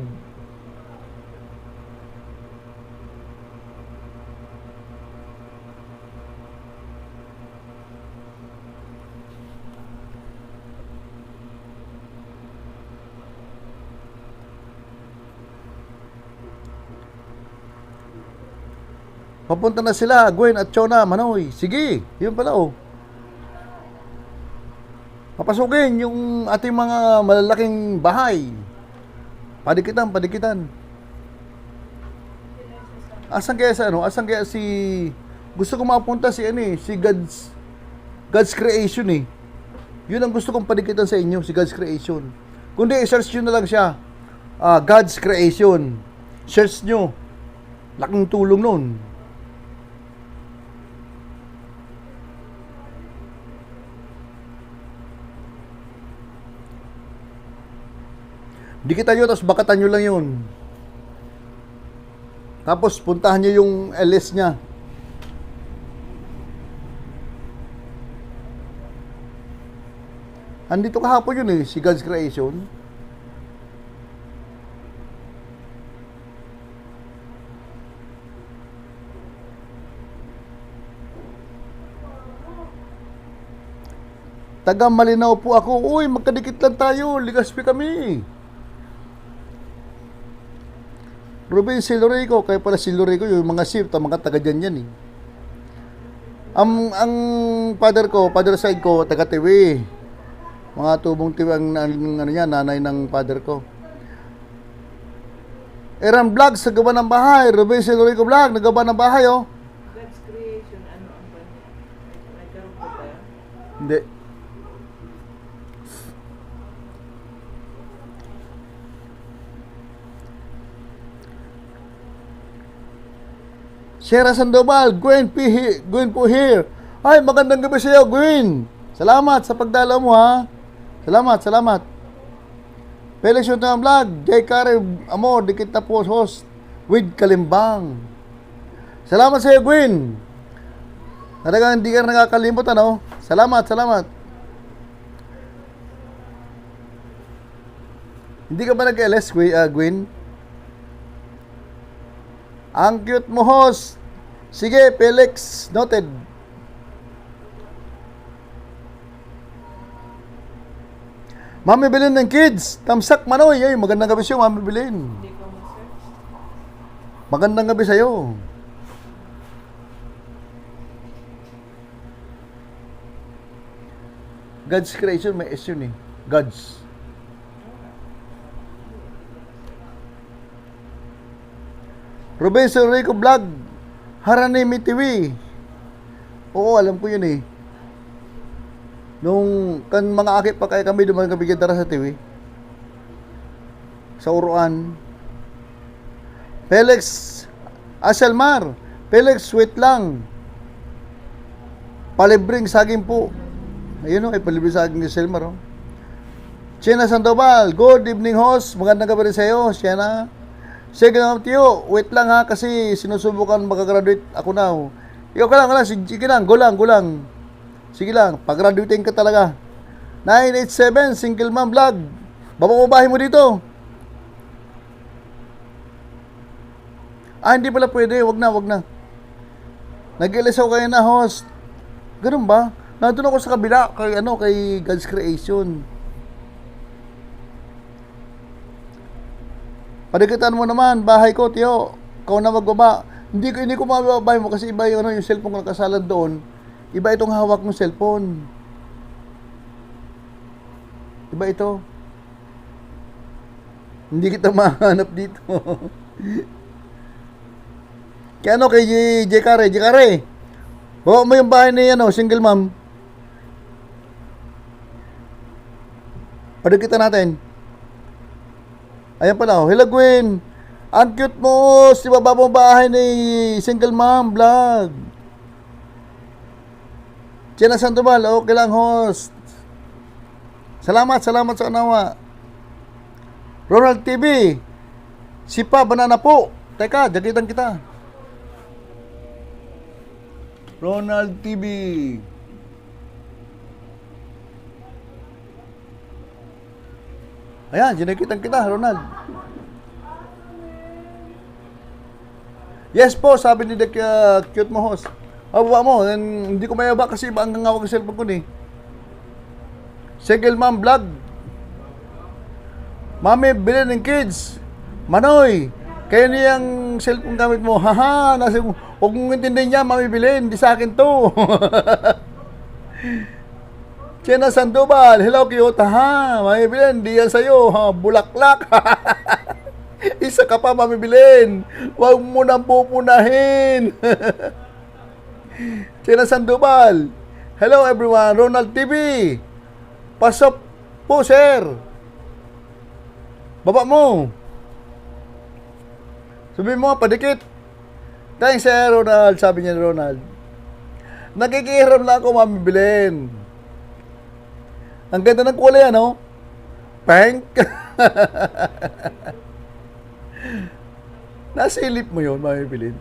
Papunta na sila, Gwen at Chona, Manoy. Sige, yun pala oh. Papasukin yung ating mga malalaking bahay. Padikitan. Asan kaya si gusto ko mapunta si God's Creation eh. Yun ang gusto kong padikitan sa inyo, si God's Creation. Kundi i-search nyo na lang siya. God's Creation. Search nyo. Laking tulong nun. Dikitan nyo, tapos bakatan nyo lang yun. Tapos puntahan nyo yung LS niya. Andito kahapon yun eh, si God's Creation. Taga Malinaw po ako. Uy, magkadikit lang tayo. Legazpi kami. Ruben Silorico, kaya pala Silorico, yung mga shift, ang mga taga dyan yan eh. Ang father side ko, taga Tiwi. Mga Tubong Tiwi ang nanay ng father ko. Aaron Vlog, sa gawa ng bahay. Ruben Silorico Vlog, nagawa ng bahay oh. God's Creation, ano ang ba niya? Nagkaroon ko ba? Hindi. Sierra Sandoval, Gwen po here. Ay, magandang gabi sa iyo, Gwen. Salamat sa pagdalaw mo, ha. Salamat. Felix yung vlog, J. Karim Amor, dikit na po host with Kalimbang. Salamat sa iyo, Gwen. Talagang hindi ka nakakalimot, ano? Salamat. Hindi ka ba nag-LS, Gwen? Ang cute mo, host. Sige, Felix. Noted. Mami Bilin ng kids. Tamsak Manoy. Ay, magandang gabi sa'yo, Mami Bilin. Hindi ko ma-search. Magandang gabi sa'yo. God's creation, may S yun eh. God's. Ruben Rico Vlog. Haranimi TV. Oo, alam ko yun eh. Nung kan mga akit pa kaya kami dumaan kami dara sa TV. Sa Uruan. Felix Aselmar. Felix, wait lang. Palibring saging po. Ayun o, ay palibring saging ni Selmar. Oh. Chena Sandoval. Good evening, host. Magandang gabi rin sa iyo, Chena. Sige lang, tiyo. Wait lang ha, kasi sinusubukan makagraduate ako na. Ikaw ka lang. Sige lang, go lang. Sige lang, pag-graduating ka talaga. 987, single mom vlog. Bababahin mo dito. Hindi pala pwede. Wag na. Nag-ilasaw kayo na, host. Ganun ba? Nandun ako sa kabila, kay God's Creation. Padikitan mo naman, bahay ko, tiyo. Ikaw na magbaba. Hindi ko mababahin mo kasi iba yung cellphone ko nakasalan doon. Iba itong hawak ng cellphone. Iba ito. Hindi kita mahanap dito. Kaya kay J. Kare. Bawa mo yung bahay ni single mom. Padagkita natin. Ayan pala. Hello, Gwen. Ang cute mo. Si baba mo bahay ni single mom vlog. Chena Sandoval, okay lang, host. Salamat sa unawa. Ronald TV. Sipa, banana po. Teka, jagitan kita. Ronald TV. Ayan, jinagitan kita, Ronald. Yes po, sabi ni the cute mo, host. Baba mo, hindi ko mayaba kasi iba ang ngawag sa cellphone ko ni. Single mom vlog. Mami, bilhin ng kids. Manoy, kaya niyang cellphone gamit mo. Haha, huwag mong intindihin niya, mami bilhin, di sa akin to. Chena Sandoval, hello cute. Ha, mami bilhin, di yan sa'yo. Ha, bulaklak. Isa ka pa, mami bilhin. Huwag mo nang pupunahin. Chena Sandoval. Hello everyone, Ronald TV. Pasok po, sir. Baba mo. Sabihin mo, padikit. Thanks, sir, Ronald. Sabi niya, Ronald. Nakikihiram na ako, mami bilhin. Ang ganda ng kulay, ano? Pink. Nasilip mo yun, mami bilhin.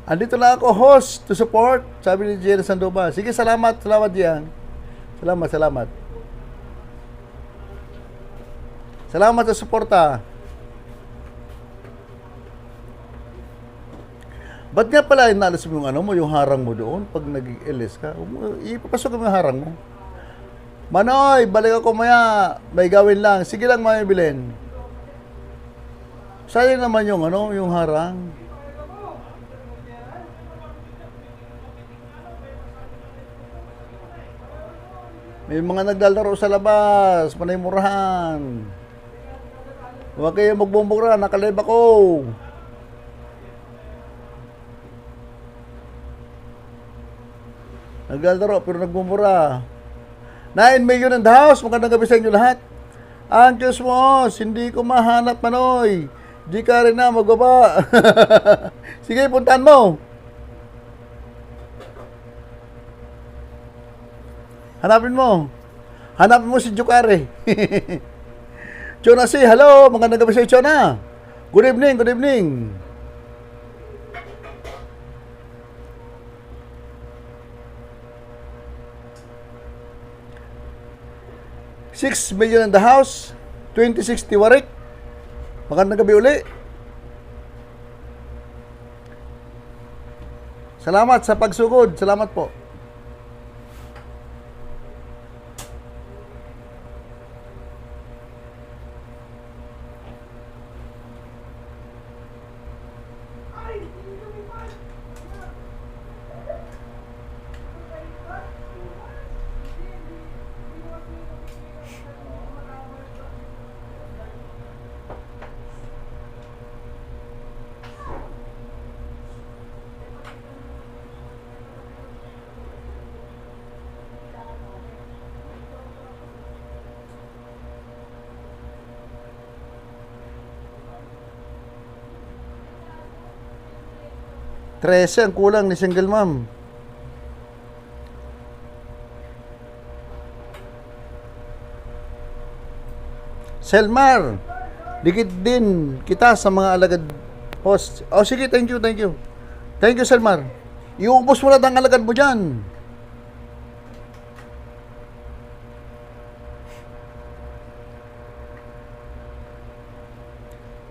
Andito na ako, host, to support, sabi ni Jerry Sandoval. Sige, salamat diyan. Salamat. Salamat sa suporta. Ba't nga pala inalas mo yung harang mo doon pag nag-LS ka? Ipapasok mo yung harang mo. Manoy, balik ako maya. May gawin lang. Sige lang, mami bilhin. Sayang naman yung harang. May mga naglalaro sa labas, panay murahan. Huwag kayo magbumbura, nakalive ako. Naglalaro pero nagbumbura. 9 million in the house, magandang gabi sa inyo lahat. Ang Diyos mo, hindi ko mahanap, Manoy. Di ka rin na magbaba. Sige, puntahan mo. Hanapin mo si Jukare. Chona si, hello, magandang gabi sa iyo, Chona. Good evening. 6 million in the house. 2060 Warik. Magandang gabi uli. Salamat sa pagsugod. Salamat po. Trese ang kulang ni single mom. Selmar, dikit din kita sa mga alagad host. Oh, sige, thank you, thank you. Thank you, Selmar. Iubos mo na ang alagad mo dyan.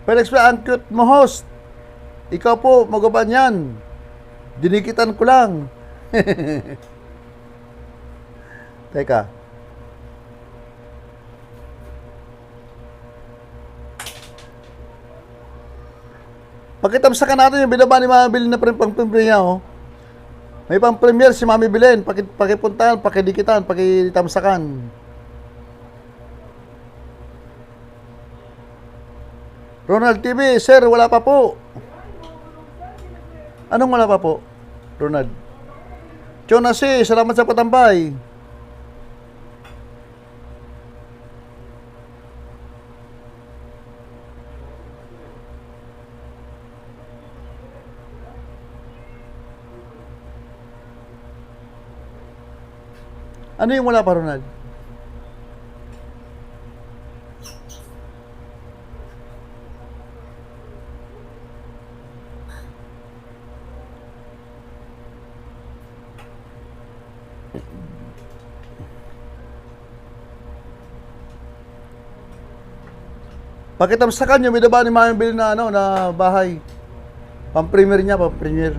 Felix, ang cute mo, host. Ikaw po, magaban yan. Dinikitan ko lang. Teka. Pakitamsakan natin yung binaba ni Mami Belen na pang-premier niya, oh. May pang-premier si Mami Belen. Pakipuntahan, pakidikitan, pakitamsakan. Ronald TV, sir, wala pa po. Anong wala pa po, Ronald? Chonasi, salamat sa patambay. Ano yung wala pa, Ronald? Pakitamsakan nyo, may daba ni Mami Belen na, na bahay. Pang-premier niya, pang-premier.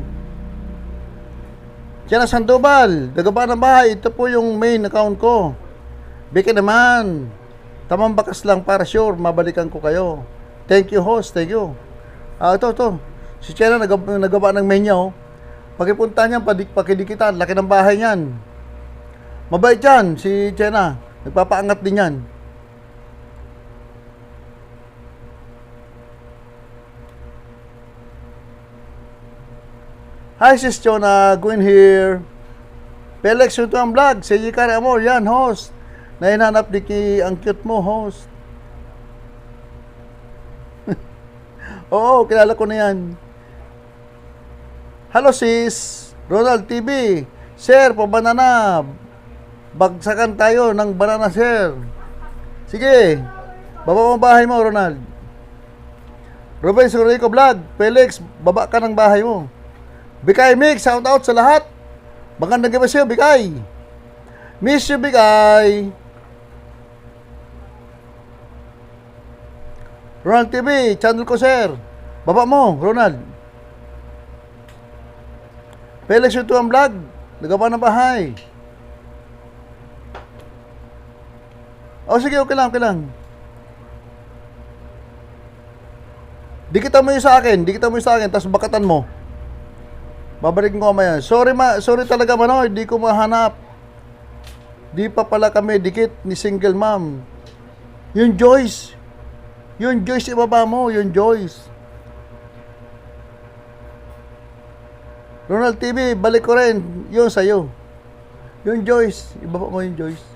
Diyan na Sandoval, dagaba ng bahay. Ito po yung main account ko. Beke naman. Tamang bakas lang para sure, mabalikan ko kayo. Thank you, host. Thank you. Ito. Si Chena nagaba ng main niya, oh. Pakipunta niyan, pakidikitan. Laki ng bahay niyan. Mabait yan, si Chena. Nagpapaangat din yan. Hi, sis Chona, Gwen here. Felix, ito ang vlog. Si Yikari Amor, yan, host. Nahinanap di ki ang cute mo, host. Oo, kilala ko na yan. Hello, sis. Ronald TV. Sir, pabanana. Bagsakan tayo ng banana, sir. Sige. Baba mo ang bahay mo, Ronald. Ruben Surico Vlog. Felix, baba ka ng bahay mo. Bikay Mix, shout out sa lahat. Magandang gabi sa'yo, Bikay. Miss you, Bikay. Ronald TV, channel ko, sir. Baba mo, Ronald. Felix, ito ang vlog. Nagaba ng bahay. Sige, okay lang. Dikitan mo yung sa akin, tapos bakatan mo. Babalik ko mamaya. Sorry talaga, Manoy, di ko mahanap. Di pa pala kami dikit ni single mom. Yung Joyce, ibaba mo, yung Joyce. Ronald TV, balik ko rin, yun sa'yo. Yung Joyce, ibaba mo yung Joyce.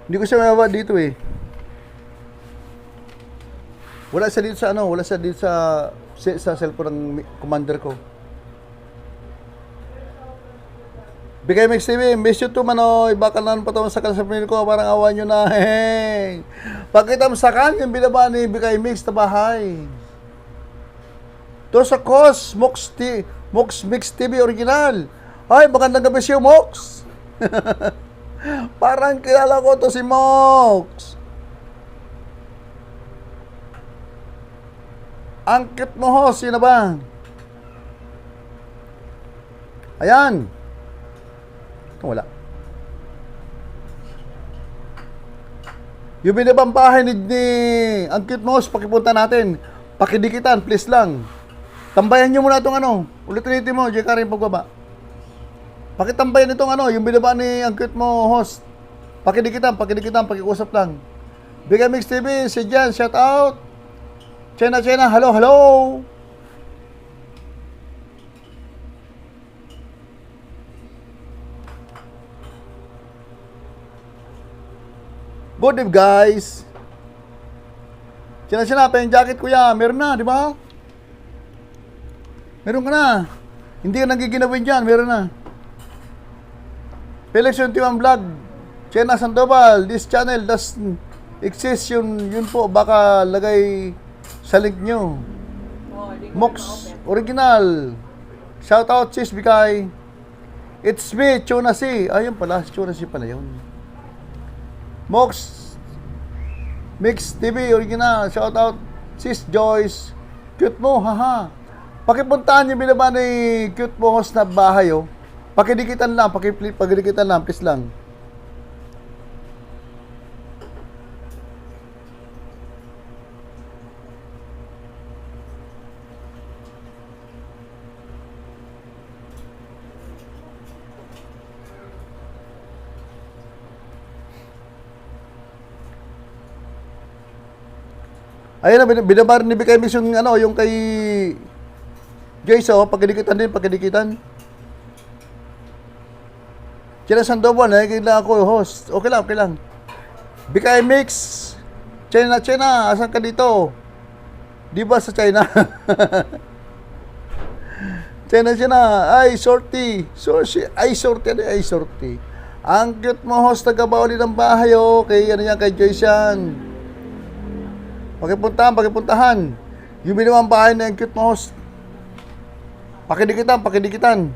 Hindi ko siya mababa dito eh. Wala siya dito sa cellphone ng commander ko. BKMX TV, miss you too, Manoy. Baka naman patamsakan sa pamilya ko, parang awan nyo na. Hey. Pagkitamsakan, yung binaba ni BKMX na bahay. To sa Cos, Mox Mix TV original. Ay, magandang gabi siya, Mox. Parang kilala ko to si Mox. Angkit mo ho, sino ba? Ayan. Wala. Yung binabang bahay ni Angkit mo, pakipunta natin. Pakidikitan, please lang. Tambayan nyo muna itong ano. Ulit-ulitin mo, J. Karin pagbaba. Pakitambayan itong ano, yung binaba ni Angkit mo, host. Pakidikitan, pakiusap lang. BKMX TV, si Jan, shout out. Chena, hello, hello. Good eve, guys. Chena, pa yung jacket, kuya. Meron na, di ba? Meron ka na. Hindi ka nagiginawin dyan, meron na. Felix 21 Vlog. Chena Sandoval, this channel does exist, yun po, baka lagay sa link nyo. Oh, di ko Mox na-open. Original. Shout out sis Bikay. It's me, Chona C. Ayun pala, Chona C pala yun. Mox Mix TV Original. Shout out sis Joyce. Cute mo, haha. Pakipuntahan yung binaba ni cute mo host na bahay, oh. Pakidikitan lang, pakidikitan lang, please lang. Ayun na, binabar ni BKMX yung ano, yung kay Joyce, oh, pakidikitan. China Sandoval, nakikita ako, host. Okay lang. BKMX, China, asan ka dito? Di ba sa China? China, ay, sorty. Ang cute mo, host, tagabauli ng bahay, oh, kay Joyce yan. Pakipuntahan. Yung binawang bahay na yung cute mo, host. Pakidikitan.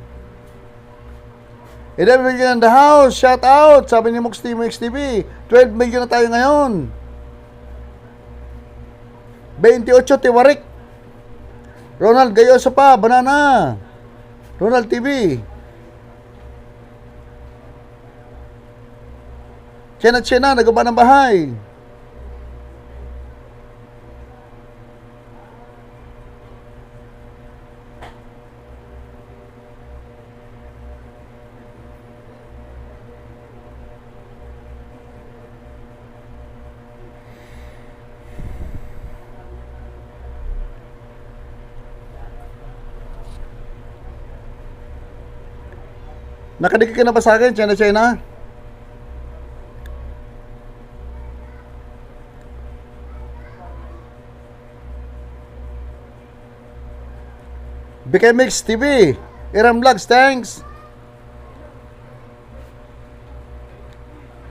11 million in the house, shout out, sabi ni Mox TV. 12 million na tayo ngayon. 28 Tiwarik. Ronald Gayoso pa, banana. Ronald TV. Chena, nagaba ng bahay. Nakadikit ka na ba sa akin, Chena? BKMX TV, Iram Vlogs, thanks.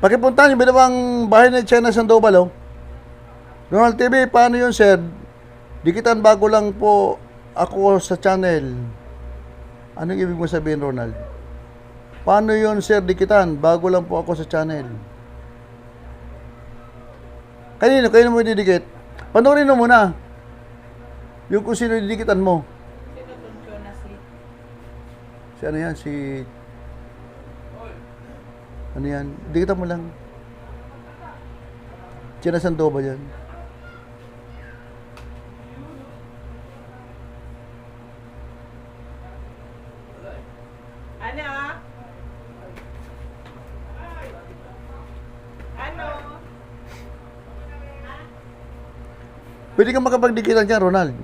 Pakipuntahan yung binabang bahay ni Chena Sandoval, oh. Ronald TV, paano yun, sir? Dikitan bago lang po ako sa channel. Anong ibig mo sabihin, Ronald? Paano yun, sir, dikitan? Bago lang po ako sa channel. Kanino mo didikit? Panoorin mo muna. Yung kung sino didikitan mo. Sino tong Chona si? Si ano yan? Ano yan? Dikitan mo lang. Sinasando ba yan? Pwede kang makapagdikitan dyan, Ronald.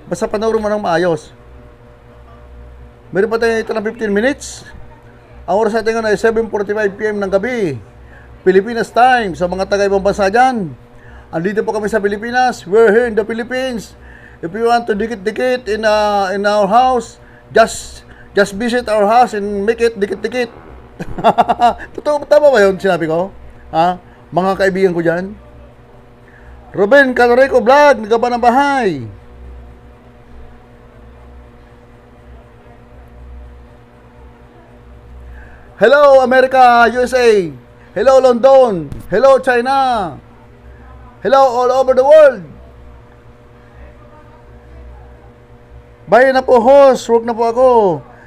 Basta panoorin mo ng maayos. Meron pa tayo ito ng 15 minutes. Ang oras natin ngayon ay 7:45 PM ng gabi. Pilipinas time. Sa mga taga-ibang bansa dyan. Andito po kami sa Pilipinas. We're here in the Philippines. If you want to dikit-dikit in our house, just Just visit our house and make it dikit-dikit. Totoo, tama ba yun sinabi ko? Ha? Mga kaibigan ko dyan. Ruben Calorico Vlog, nagaba ng bahay. Hello America, USA. Hello London. Hello China. Hello all over the world. Bye na po host, work na po ako.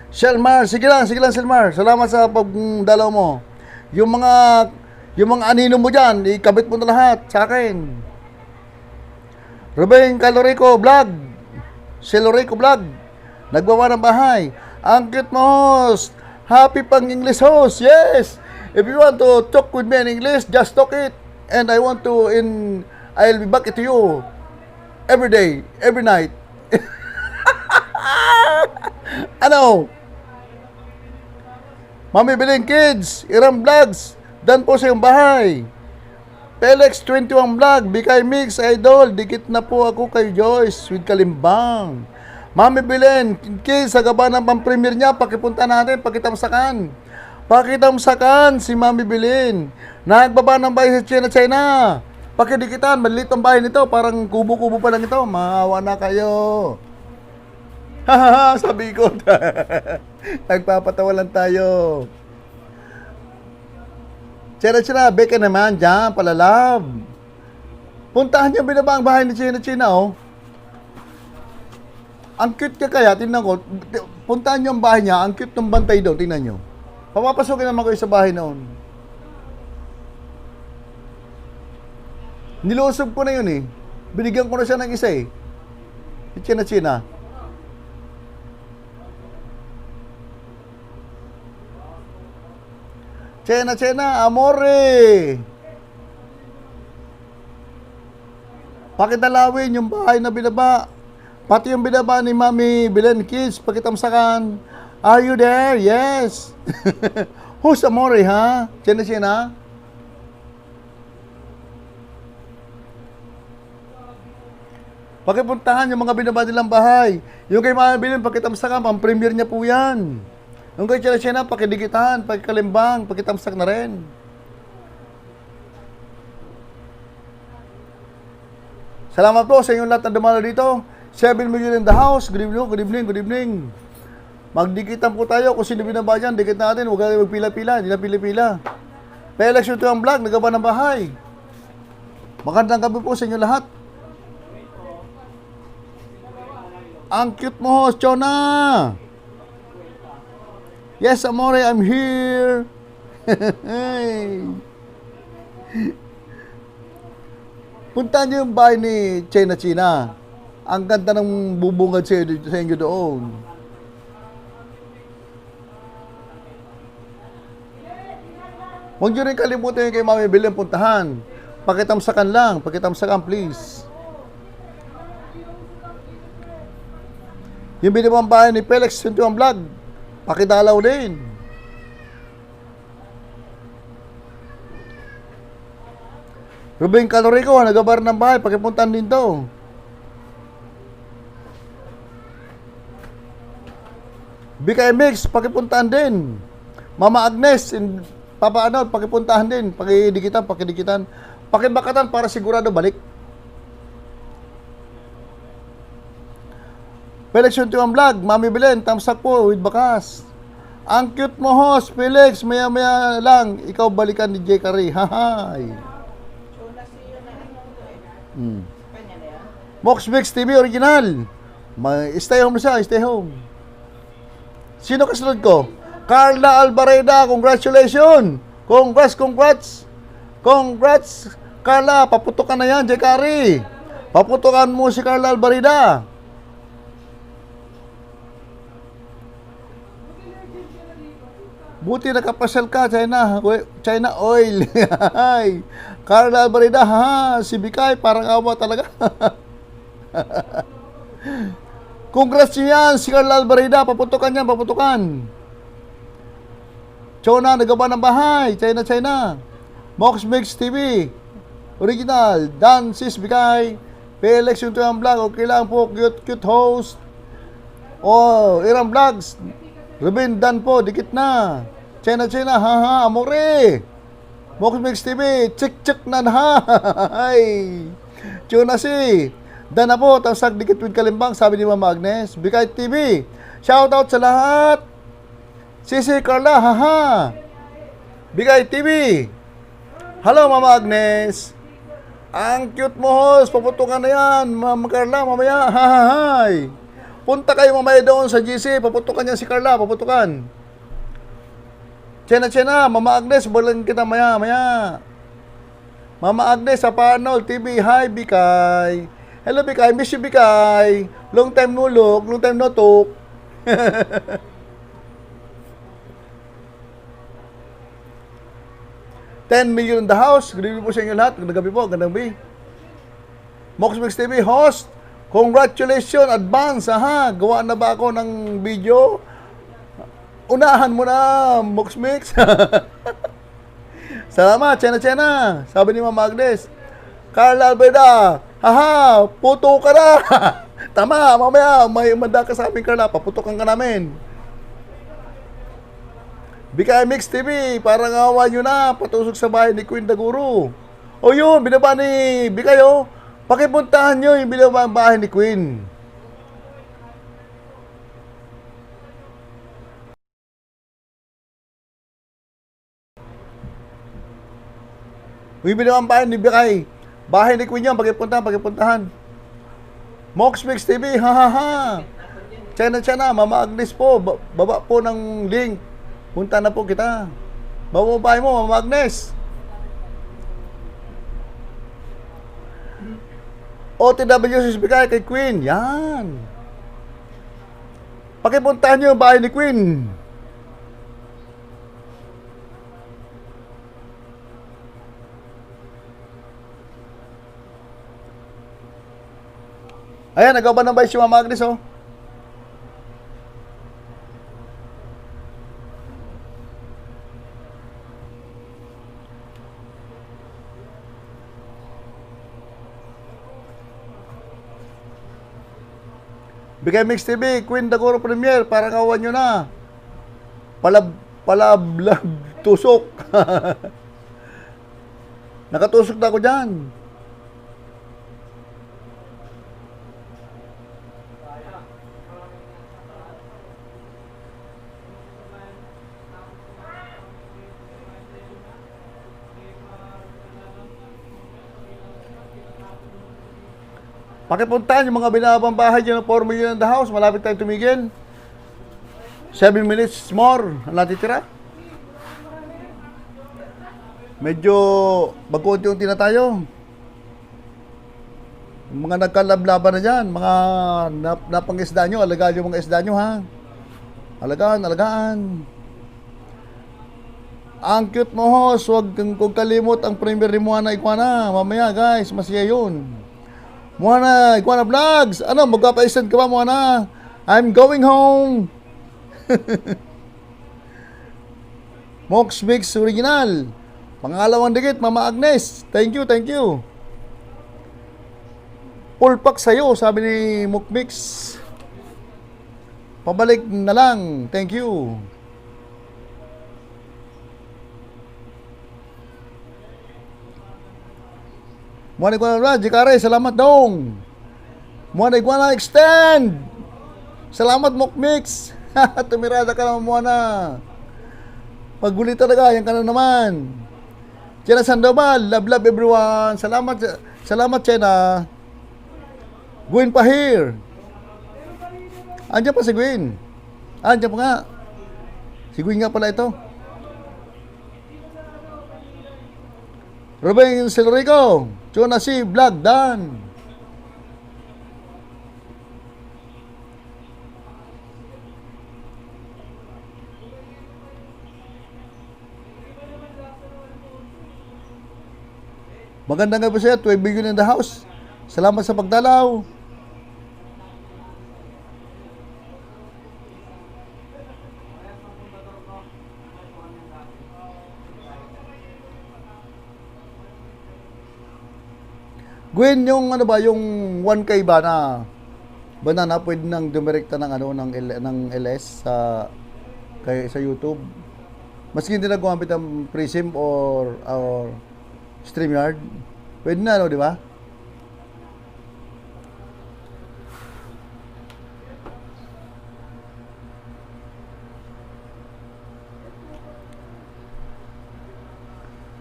Shelmar, sige lang Shelmar. Salamat sa pagdalaw mo. Yung mga anino mo diyan, ikabit mo na lahat sa akin. Ruben Calorico Vlog. Calorico Vlog. Nagwawa ng bahay. Ang cute mo host. Happy pang English host. Yes. If you want to talk with me in English, just talk it. And I'll be back to you every day, every night. Ano? Mami Biling Kids, Iram Vlogs, dan po sa iyong bahay. Pelex 21 Vlog, Bikay Mix Idol, dikit na po ako kay Joyce with Kalimbang. Mami Bilen Kids, sa gaba ng pang-premier niya, pakipunta natin, pakitamsakan. Pakitamsakan si Mami Bilen. Nagbaba ng bahay sa China. Pakidikitan, maliit ang bahay nito, parang kubo-kubo pa lang ito. Maawa na kayo. Hahaha, sabi ko. Nagpapatawa lang tayo. China, beka naman dyan, palalab. Puntahan niyo binaba ang bahay ni China, oh. Ang cute ka kaya, tingnan ko. Puntahan niyo ang bahay niya, ang cute ng bantay daw, tingnan niyo. Papapasokin naman kayo sa bahay noon. Nilusob ko na yun eh. Binigyan ko na siya ng isa eh. Si China. China, amore! Pakitalawin yung bahay na binaba. Pati yung binaba ni Mami Bilen Kids, pakitamsakan. Are you there? Yes. Who's amore, ha? China? Pakipuntahan yung mga binaba nilang bahay. Yung kay Mami Bilen, pakitamsakan, pang-premier niya po yan. Yung kay China, pakidigitan, pakikalimbang, pakitamsak na rin. Salamat po sa inyong lahat na dumalo dito. 7 million in the house. Good evening. Magdikitan po tayo. Kung sino binaba dyan, dikit natin. Huwag kayo magpila-pila. Hindi na pila-pila. Pelex ito ang vlog. Nagaba ng bahay. Magandang gabi po sa inyo lahat. Ang cute mo, Chona. Yes, amore, I'm here. Punta niyo yung bahay ni China. Ang ganda ng bubungad sa inyo doon. Huwag niyo rin kalimutan yung kay Mami Bilen puntahan. Pakitamsakan please. Yung binibang bahay ni Pelex 21 Vlog, pakidalaw din. Ruben Calorico, nagabar ng bahay, pakipuntahan din to. Bikay Mix, pakipuntahan din. Mama Agnes, Papa Arnold, pakipuntahan din. Pakidikitan. Pakibakatan para sigurado balik. Felix 21 Vlog, Mami Bilen, tamsak po with bakas. Ang cute mo host, Felix, maya lang, ikaw balikan ni J. Curry. Hahay. Chona siya na ano to eh. Kanya na yan. Mox Mix TV original. Stay home siya, stay home. Sino kasunod ko? Carla Albareda, congratulations. Congrats, Carla, paputokan na yan, J. Curry. Paputokan mo si Carla Albareda. Buti nakapasal ka, China Oil. Carla Albareda, ha, si Bikay, parang awa talaga. Congrats niyan, si Carla Albareda, paputukan niyan, Chona, nagaba ng bahay, China. Mox Mix TV, original, Dan Sis Bikay, Felix yung Vlog, okay lang po, cute host. Oh, Iram Vlogs, Ruben Dan po, dikit na. Chena, haha, amore. Mox Mix TV, chik na hay. Tuna si. Dan na po, tamsak dikit with kalimbang, sabi ni Mama Agnes. Bikay TV, shout out sa lahat. Sisi Carla, haha. Bigay TV. Hello, Mama Agnes. Ang cute mo, host. Paputukan na yan. Mama Carla, mamaya. Hahahay. Punta kayo mamaya doon sa GC. Paputukan niya si Carla. Paputukan. Chena, Mama Agnes. Balang kita maya. Mama Agnes sa Panol TV. Hi, Bikay. Hello, Bikay. Miss you, Bikay. Long time no look. Long time no talk. 10 million in the house. Good evening po sa inyo lahat. Gandang gabi po. Gandang gabi. Mox Mix TV host. Congratulations, advance. Aha, gawa na ba ako ng video? Unahan mo na, Mox Mix. Salamat, Chena. Sabi ni Mama Agnes. Carla Albeida. Haha, puto ka na. Tama, mamaya may manda ka sa amin, Carla. Paputokan ka namin. Bikay Mix TV, parang awa nyo na, patusok sa bahay ni Queen Daguro. O yun, binaba ni Bikay, oh. Pakipuntahan nyo yung binaba ang bahay ni Queen. Yung binaba ang bahay ni Bikay. Bahay ni Queen yun, pakipuntahan. Mox Mix TV, hahaha. Chena, Mama Agnes po, baba po ng link. Punta na po kita. Bababay mo, Mama Agnes. OTW si Bikay kay Queen. Yan. Pakipuntahan nyo yung bahay ni Queen. Ayan, nagawa ng bahay si Mama Agnes, oh. Bigay Mix TV, Queen Daguro Premier, parang kawan nyo na. Palablag, tusok. Nakatusok na ako dyan. Pakipuntahan yung mga binabang bahay dyan ng 4 million in the house. Malapit tayo tumigil. 7 minutes more ang natitira. Medyo magkunti-unti na tayo. Mga nagkalablaban na dyan. Mga napangisda nyo. Alagaan yung mga isda nyo, ha. Alagaan. Ang cute mo, host. Huwag kong kalimot ang premier ni Moana Iguana. Mamaya, guys. Masaya yun. Moana Iguana Vlogs. Ano, magpapa-send ka ba, Moana? I'm going home. Mox Mix Original. Pangalawang dikit, Mama Agnes. Thank you. Full pack sa'yo, sabi ni Mox Mix. Pabalik na lang. Thank you. Moana Iguana Vlog, Jikare, salamat dong. Moana Iguana Extend. Salamat, Mox Mix. Tumirada ka naman, Moana. Pagguli talaga, yan ka na naman. Chena Sandoval, love everyone. Salamat Chena. Gwen pa here. Andiyan pa si Gwen. Andiyan pa nga. Si Gwen nga pala ito. Ruben Silrico, Tuna si Vlog Dan. Magandang gabi sa iyo, 12 billion in the house. Salamat sa pagdalaw. Gwen, yung ano ba, yung 1K ba na pwede nang dumirekta ng LS sa kay sa YouTube. Maski hindi na gumamit ng Prism or StreamYard. Pwede na, no, di ba?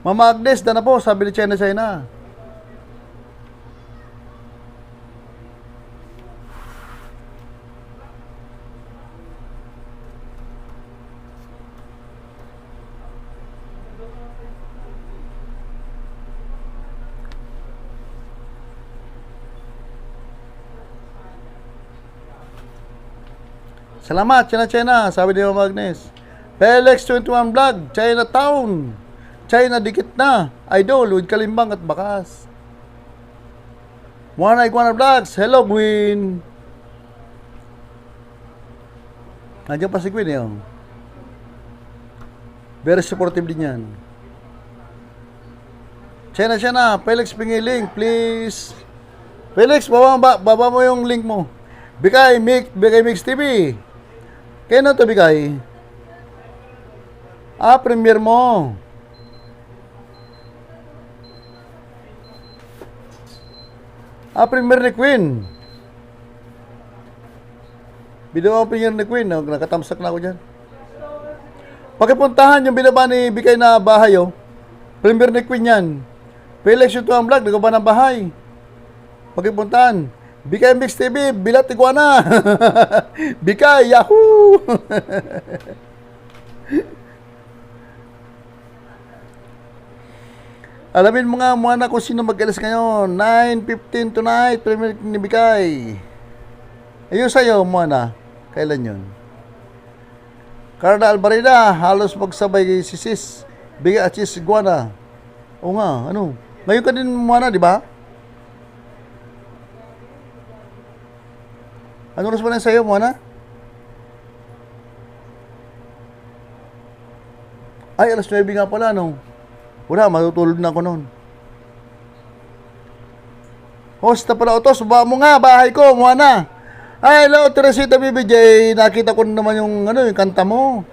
Mama Agnes, na po, sabi ni China. Salamat, China, sabi ni Mama Agnes. Felix21 Vlog, Chinatown. China dikit na. Idol, with Kalimbang at Bakas. One Iguana Vlogs, hello Gwen. Nandiyan pa si Gwen eh. Very supportive din yan. China, Felix Pingiling, please. Felix, baba mo yung link mo. Bigay Mix TV. Kaya na to Bigay? Premiere mo. Premiere ni Queen. Video ang premiere ni Queen. Nakatamsak na ako dyan. Pakipuntahan yung binaba ni Bigay na bahay, oh. Premiere ni Queen yan. Felix yung tuwang vlog, nagaba ng bahay. Pakipuntahan. Bigay Mix TV, Bilat Iguana. Bigay, Yahoo! Alamin mo nga muna kung sino mag-alis ngayon. 9:15 tonight, premiere ni Bigay. Ayun sa'yo, muna. Kailan yun? Carla Albareda, halos magsabay si Sis. Bigay at Sis Iguana. O nga, ano? Ngayon ka din muna, di ba? Ano oras ba na sa'yo, Mona? Ay, alas 9 nga pala, no? Wala, matutulog na ako noon. Host na pala, Otos, baba mo nga, bahay ko, Mona. Ay, hello, Teresita BBJ. Nakita ko naman yung kanta mo.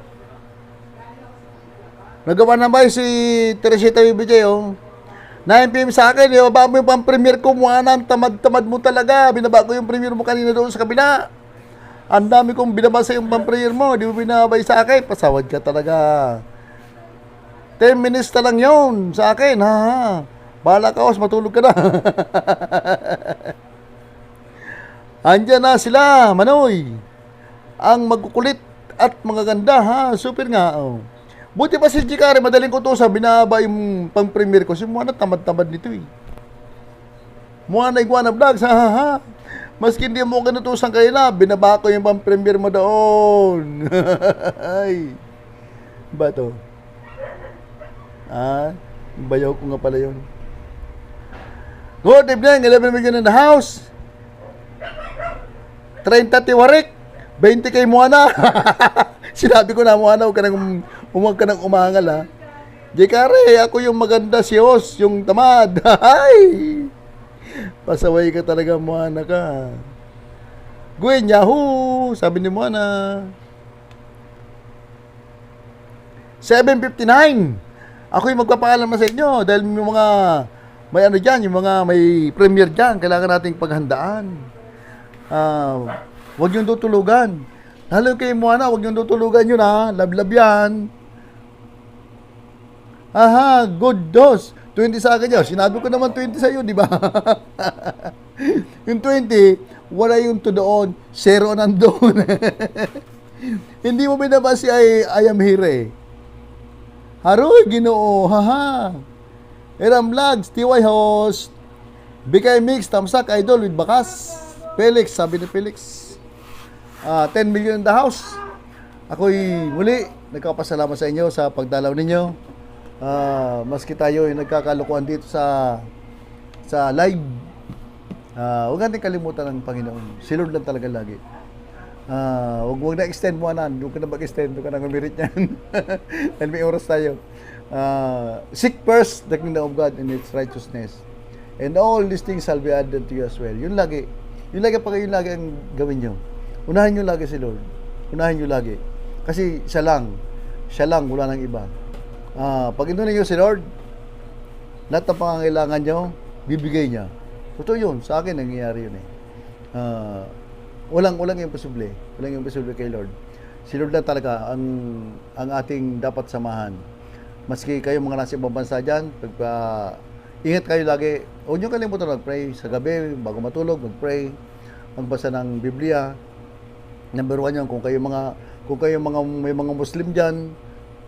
Nagawa na ba si Teresita BBJ, oh? 9 PM sa akin, ibaba mo yung pang-premiere ko, Mwana, tamad-tamad mo talaga. Binaba ko yung premiere mo kanina doon sa kabila. Ang dami kong binaba sa yung pang-premiere mo, di mo binabay sa akin. Pasawad ka talaga. 10 minutes na lang yun sa akin, ha? Bahala ka, Os, matulog ka na. Andyan na sila, Manoy. Ang magkukulit at mga ganda, ha? Super nga, oh. Buti pa si Jikari, madaling kutusan, binaba yung pang-premiere ko. Si Mwana, tamad-tamad nito eh. Mwana Iguana Vlogs, ha. Maski hindi mo kinutusan kayo na, binaba ko yung pang-premiere mo doon. Ay. Ba to? Bayaw ko nga pala yun. Good evening, 11 million in the house. 30 tiwarik, 20 kay Mwana. Sinabi ko na, Mwana, huwag ka nang umangal, ha. Jekare, ako yung maganda, si Os, yung tamad. Ay! Pasaway ka talaga, Mwana ka. Gwen, Yahoo! Sabi ni Mwana. 7:59. Ako yung magpapaalam na sa inyo dahil yung mga may dyan, yung mga may premiere dyan, kailangan nating paghandaan. Huwag yung tutulugan. Lalo kay Mwana, huwag yung tutulugan yun, ha. Love yan. Aha, good dose. 20 sa akin yun. Sinabi ko naman 20 sa iyo, di ba? Yung 20, wala yung to doon. 0 nandoon. Hindi mo binaba si I am here, eh. Haroy, Ginoo. Haha. Eram Vlogs, TY Host. Bigay Mix, Tamsak, Idol with Bakas. Felix, sabi ni Felix. 10 million in the house. Ako'y muli nagpapasalamat sa inyo sa pagdalaw ninyo. Maski tayo ay nagkakalukuan dito sa live. Huwag natin kalimutan ng Panginoon. Si Lord lang talaga lagi. Huwag na extend mo na. Huwag ka na mag-extend. Huwag ka na gumirit yan. Dahil may oras tayo. Seek first the kingdom of God and its righteousness. And all these things shall be added to you as well. Yun lagi ang gawin nyo. Unahin nyo lagi si Lord. Unahin nyo lagi. Kasi siya lang, wala nang iba. Pag inunin niyo si Lord, lahat ng pangangailangan niyo, bibigay niya. Totoo yun, sa akin nangyayari yun eh. Walang imposible. Walang imposible kay Lord. Si Lord lang talaga ang ating dapat samahan. Maski kayo mga nasa ibang bansa dyan, ingat kayo lagi. Huwag niyo kalimutan mag-pray sa gabi, bago matulog, mag-pray, magbasa ng Biblia. Number 1 yun, kung kayo may mga Muslim dyan,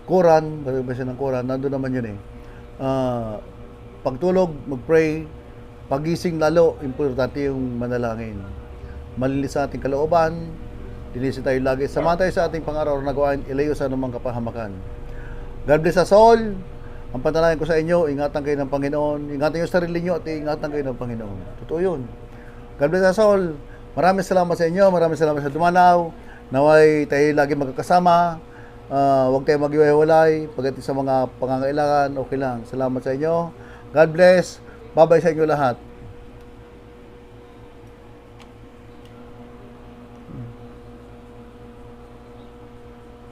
Quran, magbasa ng Quran, nandun naman yun eh. Pagtulog, mag-pray, pagising lalo, importante yung manalangin. Malinis sa ating kalooban, linisin tayo lagi, samahan tayo sa ating pang-araw na gawain, ilayo sa anumang kapahamakan. God bless us all. Ang panalangin ko sa inyo, ingatan kayo ng Panginoon, ingatan yung sarili nyo at ingatan kayo ng Panginoon. Totoo yun. God bless us all. Maraming salamat sa inyo, maraming salamat sa dumanaw. Naway tayo lagi magkakasama. Huwag tayo mag-iwalay. Pagdating sa mga pangangailangan, okay lang. Salamat sa inyo. God bless. Bye-bye sa inyo lahat.